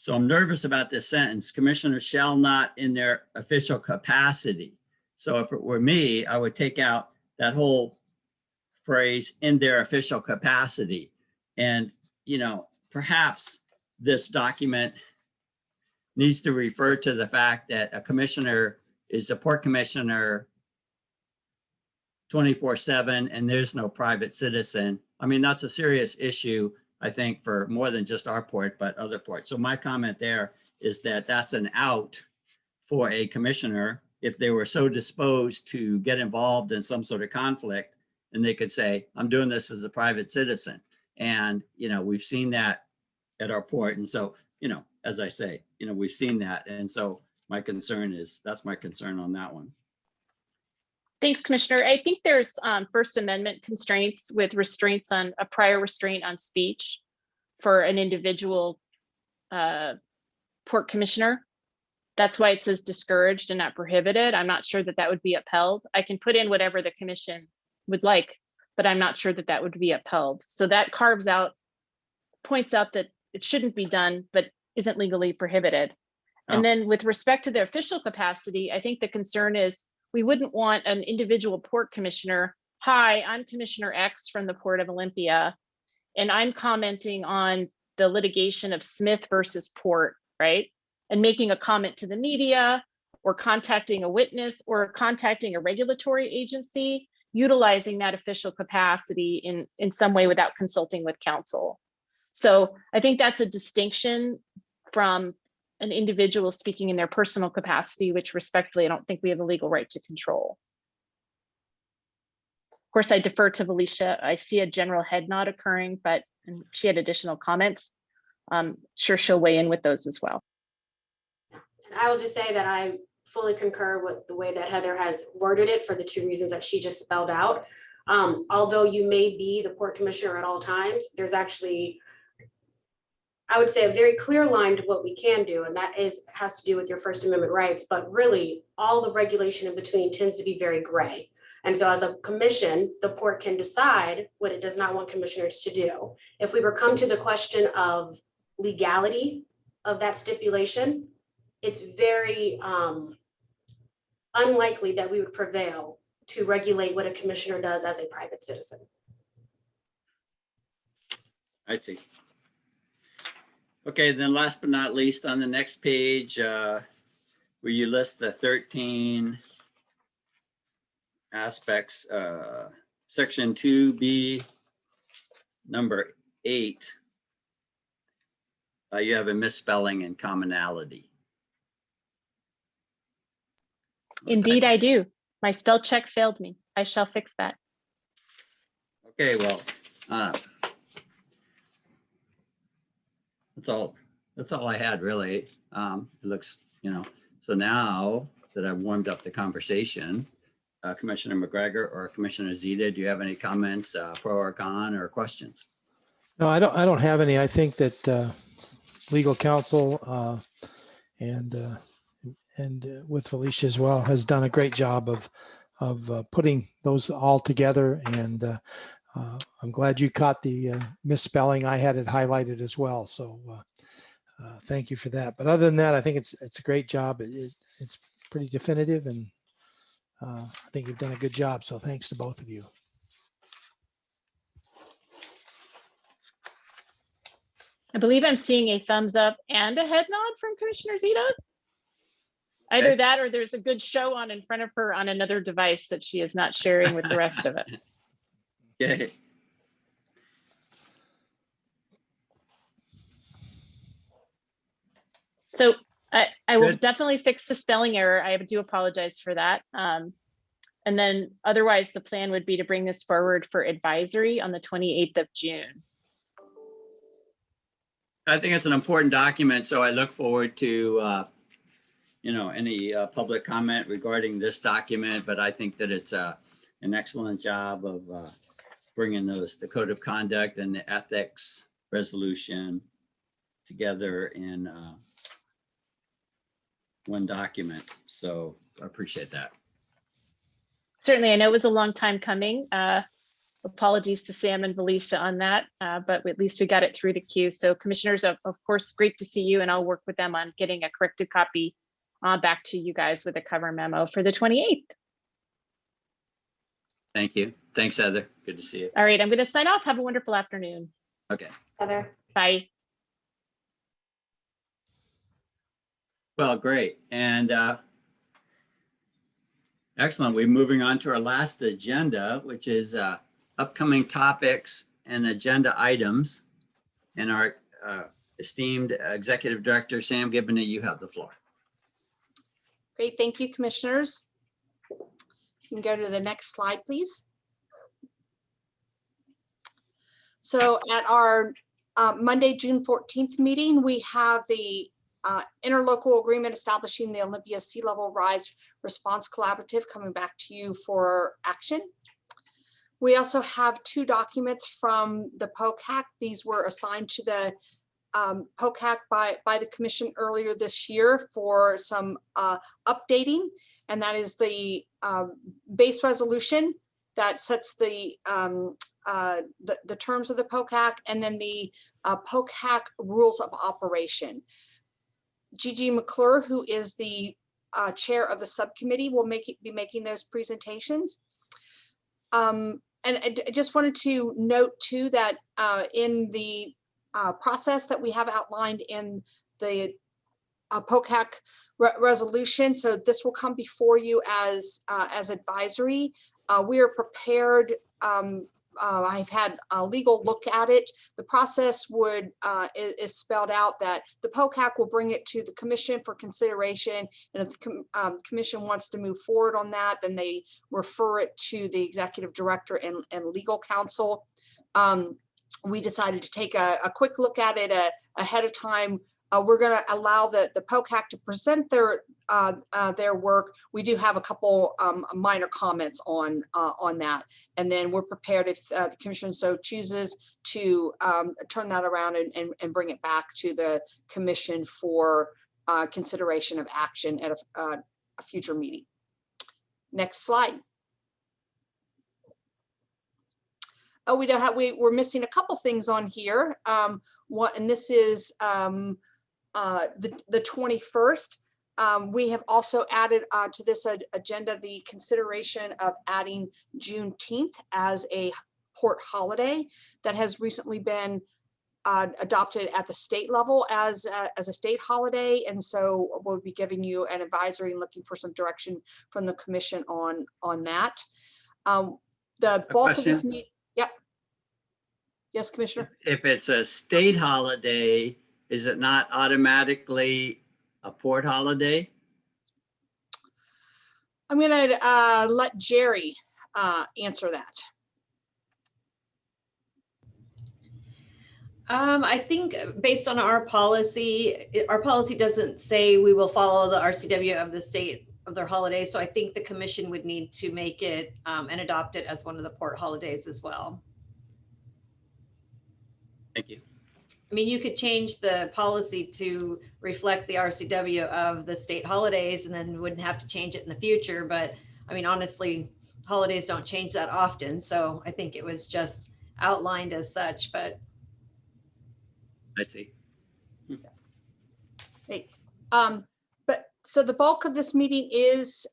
I'm nervous about this sentence, commissioners shall not in their official capacity. So if it were me, I would take out that whole phrase in their official capacity. And, you know, perhaps this document needs to refer to the fact that a commissioner is a port commissioner 24/7 and there's no private citizen I mean, that's a serious issue, I think, for more than just our port, but other ports. So my comment there is that that's an out for a commissioner if they were so disposed to get involved in some sort of conflict, and they could say, I'm doing this as a private citizen. And, you know, we've seen that at our port. And so, you know, as I say, you know, we've seen that. And so my concern is, that's my concern on that one. Thanks, Commissioner. I think there's First Amendment constraints with restraints on a prior restraint on speech for an individual port commissioner. That's why it says discouraged and not prohibited. I'm not sure that that would be upheld. I can put in whatever the commission would like, but I'm not sure that that would be upheld. So that carves out, points out that it shouldn't be done, but isn't legally prohibited. And then with respect to their official capacity, I think the concern is we wouldn't want an individual port commissioner. Hi, I'm Commissioner X from the Port of Olympia, and I'm commenting on the litigation of Smith versus Port, right? And making a comment to the media or contacting a witness or contacting a regulatory agency, utilizing that official capacity in some way without consulting with counsel. So I think that's a distinction from an individual speaking in their personal capacity, which respectfully, I don't think we have a legal right to control. Of course, I defer to Felicia. I see a general head nod occurring, but and she had additional comments. Sure, she'll weigh in with those as well. And I will just say that I fully concur with the way that Heather has worded it for the two reasons that she just spelled out. Although you may be the port commissioner at all times, there's actually, I would say, a very clear line to what we can do, and that has to do with your First Amendment rights, but really all the regulation in between tends to be very gray. And so as a commission, the port can decide what it does not want commissioners to do. If we were come to the question of legality of that stipulation, it's very unlikely that we would prevail to regulate what a commissioner does as a private citizen. I see. Okay, then last but not least, on the next page, where you list the 13 aspects, section 2B, number 8, you have a misspelling and commonality. Indeed, I do. My spell check failed me. I shall fix that. Okay, well, that's all I had, really. It looks, you know, so now that I've warmed up the conversation, Commissioner McGregor or Commissioner Zita, do you have any comments, pro or con, or questions? No, I don't have any. I think that legal counsel and with Felicia as well has done a great job of putting those all together. And I'm glad you caught the misspelling. I had it highlighted as well. So thank you for that. But other than that, I think it's a great job. It's pretty definitive, and I think you've done a good job. So thanks to both of you. I believe I'm seeing a thumbs up and a head nod from Commissioner Zita. Either Okay. that or there's a good show on in front of her on another device that she is not sharing with the rest of us. Okay. So I will Good. definitely fix the spelling error. I do apologize for that. And then otherwise the plan would be to bring this forward for advisory on the 28th of June. I think it's an important document, so I look forward to, you know, any public comment regarding this document, but I think that it's an excellent job of bringing the code of conduct and the ethics resolution together in one document. So I appreciate that. Certainly, I know it was a long time coming. Apologies to Sam and Felicia on that, but at least we got it through the queue. So commissioners, of course, great to see you, and I'll work with them on getting a corrected copy back to you guys with a cover memo for the 28th. Thank you. Thanks, Heather. Good to see you. All right, I'm going to sign off. Have a wonderful afternoon. Okay. Heather? Bye. Well, great. And excellent. We're moving on to our last agenda, which is upcoming topics and agenda items. And our esteemed Executive Director, Sam Gibney, you have the floor. Great, thank you, commissioners. You can go to the next slide, please. So at our Monday, June 14th meeting, we have the interlocal agreement establishing the Olympia Sea Level Rise Response Collaborative coming back to you for action. We also have 2 documents from the POCAC. These were assigned to the POCAC by the commission earlier this year for some updating, and that is the base resolution that sets the terms of the POCAC, and then the POCAC rules of operation. Gigi McClure, who is the chair of the subcommittee, will be making those presentations. And I just wanted to note too that in the process that we have outlined in the POCAC resolution, so this will come before you as advisory. We are prepared. I've had a legal look at it. The process is spelled out that the POCAC will bring it to the commission for consideration, and if the commission wants to move forward on that, then they refer it to the executive director and legal counsel. We decided to take a quick look at it ahead of time. We're going to allow the POCAC to present their work. We do have a couple minor comments on that, and then we're prepared if the commission so chooses to turn that around and bring it back to the commission for consideration of action at a future meeting. Next slide. Oh, we're missing a couple things on here. And this is the 21st. We have also added to this agenda the consideration of adding Juneteenth as a port holiday that has recently been adopted at the state level as a state holiday. And so we'll be giving you an advisory and looking for some direction from the commission on that. The bulk of this meeting. Yep. Yes, Commissioner. If it's a state holiday, is it not automatically a port holiday? I'm going to let Jerry answer that. I think based on our policy doesn't say we will follow the RCW of the state of their holiday. So I think the commission would need to make it and adopt it as one of the port holidays as well. Thank you. I mean, you could change the policy to reflect the RCW of the state holidays and then wouldn't have to change it in the future. But I mean, honestly, holidays don't change that often. So I think it was just outlined as such, but. I see. Hey, but so the bulk of this meeting is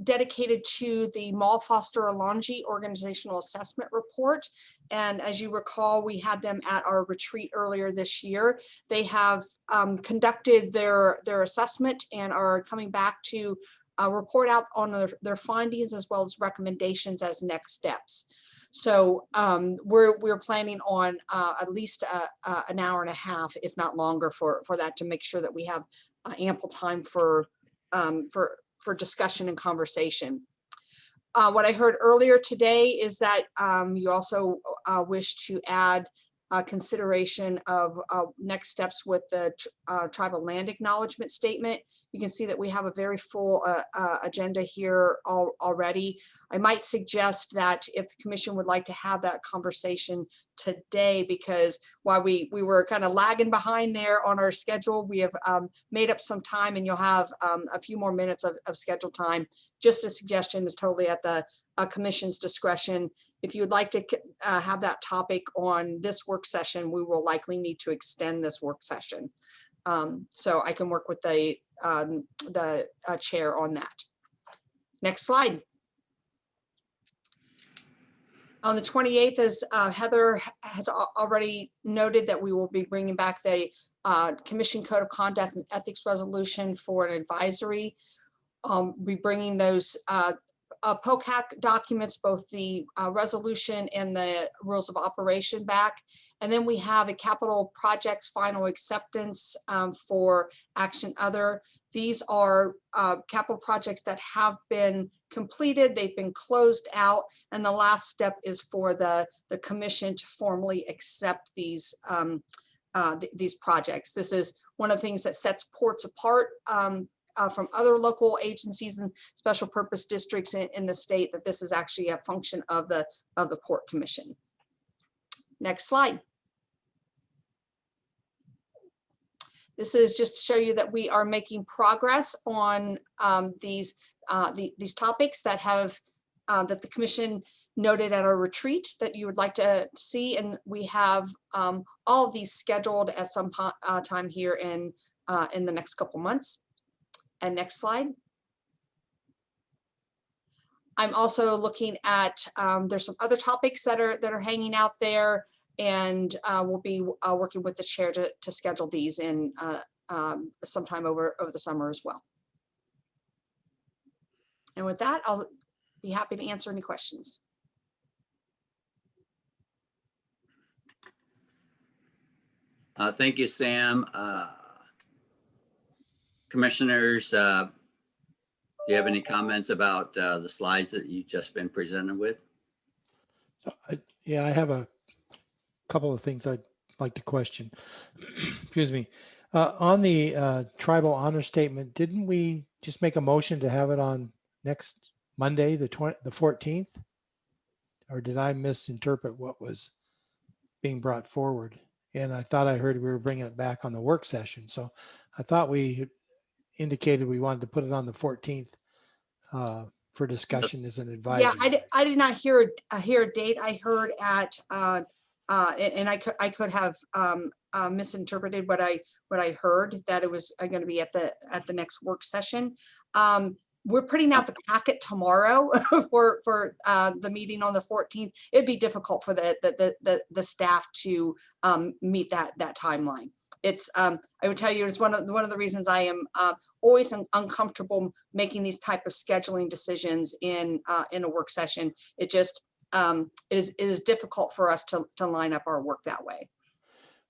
dedicated to the Moll-Foster-Alonji Organizational Assessment Report. And as you recall, we had them at our retreat earlier this year. They have conducted their assessment and are coming back to report out on their findings as well as recommendations as next steps. So we're planning on at least an hour and a half, if not longer, for that, to make sure that we have ample time for discussion and conversation. What I heard earlier today is that you also wish to add consideration of next steps with the tribal land acknowledgement statement. You can see that we have a very full agenda here already. I might suggest that if the commission would like to have that conversation today, because while we were kind of lagging behind there on our schedule, we have made up some time, and you'll have a few more minutes of scheduled time. Just a suggestion, is totally at the commission's discretion. If you would like to have that topic on this work session, we will likely need to extend this work session. So I can work with the chair on that. Next slide. On the 28th, as Heather had already noted, that we will be bringing back the Commission Code of Conduct and Ethics Resolution for an advisory. Be bringing those POCAC documents both the resolution and the rules of operation back. And then we have a capital projects final acceptance for action other. These are capital projects that have been completed, they've been closed out, and the last step is for the commission to formally accept these projects. This is one of the things that sets ports apart from other local agencies and special purpose districts in the state, that this is actually a function of the Port Commission. Next slide. This is just to show you that we are making progress on these topics that have that the commission noted at our retreat that you would like to see, and we have all of these scheduled at some time here in the next couple months. And next slide. I'm also looking at there's some other topics that are hanging out there, and we'll be working with the chair to schedule these in sometime over the summer as well. And with that, I'll be happy to answer any questions. Thank you, Sam. Commissioners, do you have any comments about the slides that you've just been presented with? Yeah, I have a couple of things I'd like to question. Excuse me. On the tribal honor statement, didn't we just make a motion to have it on next Monday, the 14th? Or did I misinterpret what was being brought forward? And I thought I heard we were bringing it back on the work session. So I thought we indicated we wanted to put it on the 14th for discussion as an advisory. Yeah, I did not hear a date. I heard at and I could have misinterpreted what I heard, that it was going to be at the next work session. We're putting out the packet tomorrow for the meeting on the 14th. It'd be difficult for the staff to meet that timeline. It's I would tell you, it's one of the reasons I am always uncomfortable making these type of scheduling decisions in a work session. It just it is difficult for us to line up our work that way.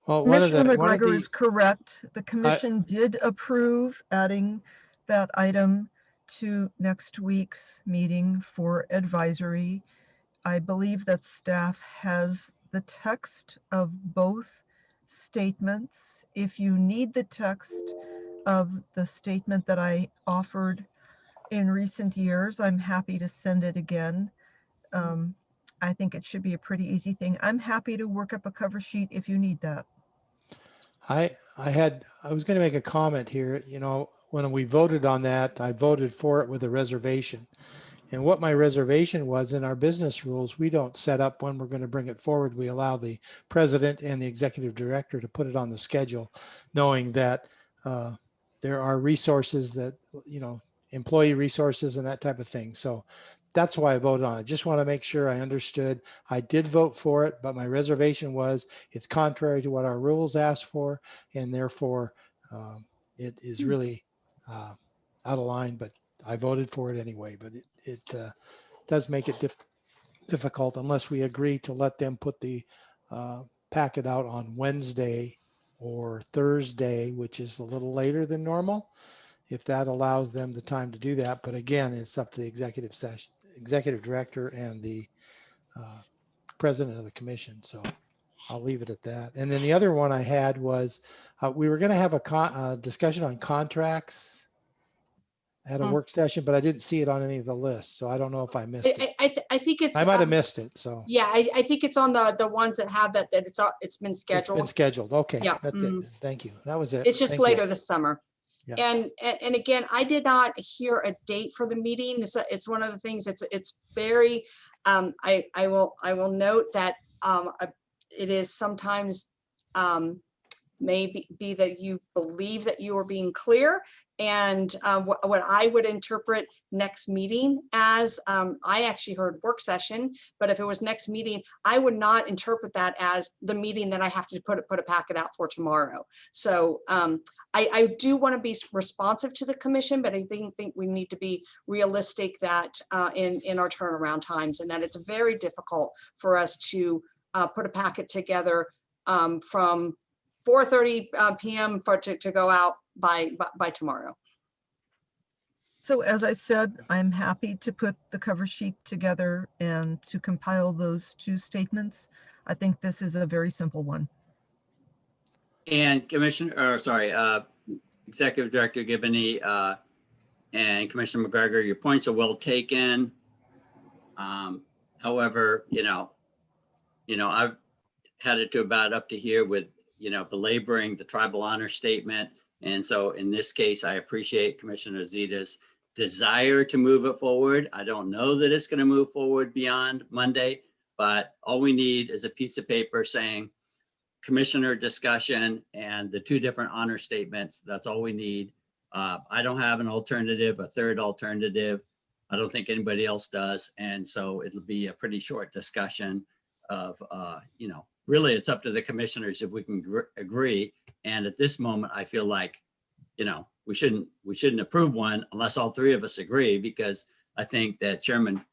Well, Commissioner McGregor is correct. The commission did approve adding that item to next week's meeting for advisory. I believe that staff has the text of both statements. If you need the text of the statement that I offered in recent years, I'm happy to send it again. I think it should be a pretty easy thing. I'm happy to work up a cover sheet if you need that. I was going to make a comment here. You know, when we voted on that, I voted for it with a reservation. And what my reservation was, in our business rules, we don't set up when we're going to bring it forward. We allow the president and the executive director to put it on the schedule, knowing that there are resources that, you know, employee resources and that type of thing. So that's why I voted on it. Just want to make sure I understood. I did vote for it, but my reservation was it's contrary to what our rules ask for, and therefore it is really out of line, but I voted for it anyway. But it does make it difficult unless we agree to let them put the packet out on Wednesday or Thursday, which is a little later than normal, if that allows them the time to do that. But again, it's up to the executive director and the president of the commission. So I'll leave it at that. And then the other one I had was we were going to have a discussion on contracts at a work session, but I didn't see it on any of the lists. So I don't know if I missed it. I think it's, I might have missed it. So yeah, I think it's on the ones that have that it's been scheduled. It's been scheduled. Okay. Yeah. That's it. Thank you. That was it. It's just Thank later you. this summer. Yeah. And again, I did not hear a date for the meeting. It's one of the things. It's very. I will note that it is sometimes be that you believe that you are being clear. And what I would interpret next meeting as, I actually heard work session, but if it was next meeting, I would not interpret that as the meeting that I have to put a packet out for tomorrow. So I do want to be responsive to the commission, but I think we need to be realistic that in our turnaround times, and that it's very difficult for us to put a packet together from 4:30 p.m. to go out by tomorrow. So as I said, I'm happy to put the cover sheet together and to compile those two statements. I think this is a very simple one. And Executive Director Gibney and Commissioner McGregor, your points are well taken. However, I've had it to about up to here with, belaboring the tribal honor statement. And so in this case, I appreciate Commissioner Zita's desire to move it forward. I don't know that it's going to move forward beyond Monday, but all we need is a piece of paper saying commissioner discussion and the two different honor statements. That's all we need. I don't have an alternative, a third alternative. I don't think anybody else does. And so it'll be a pretty short discussion of, really it's up to the commissioners if we can agree. And at this moment, I feel like, we shouldn't approve one unless all three of us agree, because I think that Chairman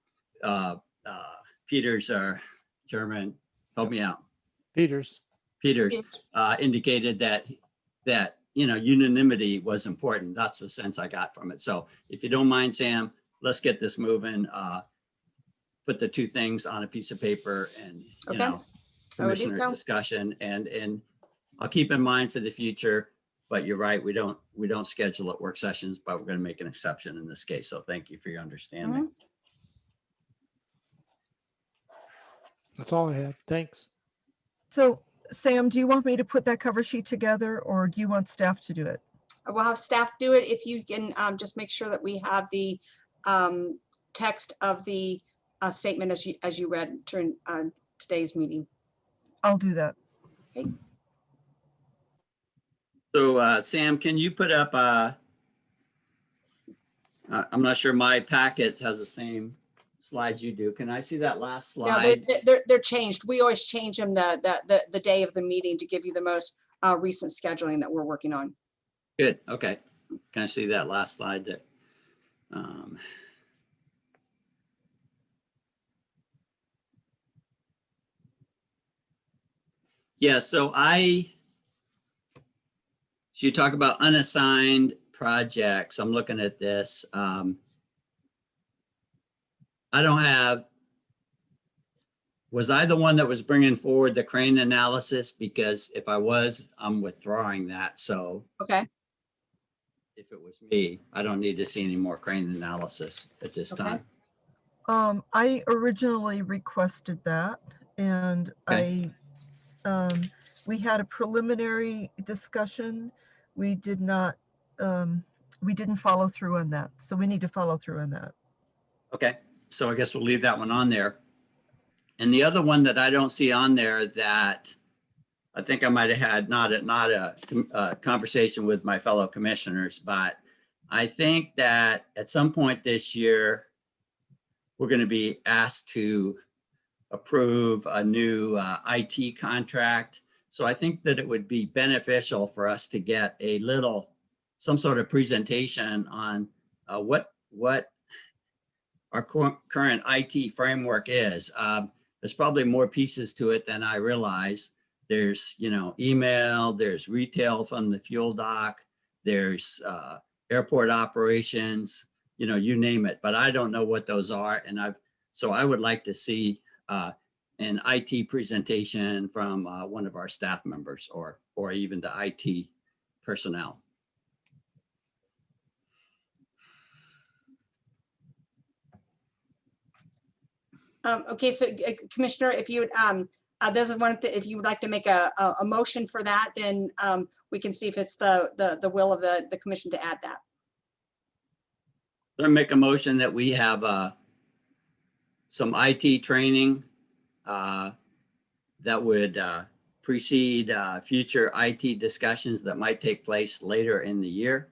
Peters, or Chairman, help me out. Peters indicated that unanimity was important. That's the sense I got from it. So if you don't mind, Sam, let's get this moving. Put the two things on a piece of paper and commissioner discussion, and I'll keep in mind for the future. But you're right, we don't schedule at work sessions, but we're going to make an exception in this case. So thank you for your understanding. That's all I have. Thanks. So Sam, do you want me to put that cover sheet together, or do you want staff to do it? We'll have staff do it. If you can just make sure that we have the text of the statement as you read during today's meeting. I'll do that. Okay. So Sam, can you put up, I'm not sure my packet has the same slides you do. Can I see that last slide? No, they're changed. We always change them the day of the meeting to give you the most recent scheduling that we're working on. Good. Okay. Can I see that last slide? That yeah. So you talk about unassigned projects. I'm looking at this. I don't have. Was I the one that was bringing forward the crane analysis? Because if I was, I'm withdrawing that. So okay. If it was me, I don't need to see any more crane analysis at this time. I originally requested that, and okay. We had a preliminary discussion. We did not, we didn't follow through on that. So we need to follow through on that. Okay. So I guess we'll leave that one on there. And the other one that I don't see on there that I think I might have had not a conversation with my fellow commissioners, but I think that at some point this year, we're going to be asked to approve a new IT contract. So I think that it would be beneficial for us to get some sort of presentation on what our current IT framework is. There's probably more pieces to it than I realize. There's, email, there's retail from the fuel dock, there's airport operations, you name it, but I don't know what those are. And so I would like to see an IT presentation from one of our staff members or even the IT personnel. Okay, so Commissioner, if you would, if you would like to make a motion for that, then we can see if it's the will of the commission to add that. I make a motion that we have some IT training that would precede future IT discussions that might take place later in the year.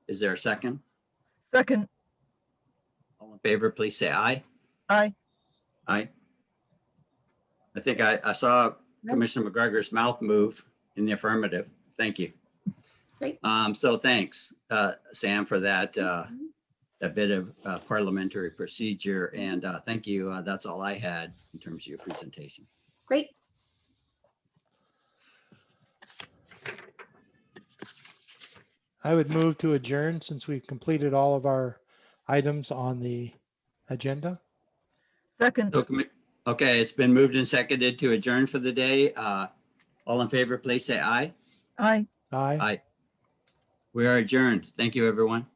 Is there a second? Second, All in favor, please say aye. aye. Aye. I think I saw Commissioner McGregor's mouth move in the affirmative. Thank you. Great. So thanks, Sam, for that that bit of parliamentary procedure. And thank you. That's all I had in terms of your presentation. Great. I would move to adjourn since we've completed all of our items on the agenda. Second, So, okay, it's been moved and seconded to adjourn for the day. All in favor, please say aye. aye. Aye. Aye. We are adjourned. Thank you, everyone.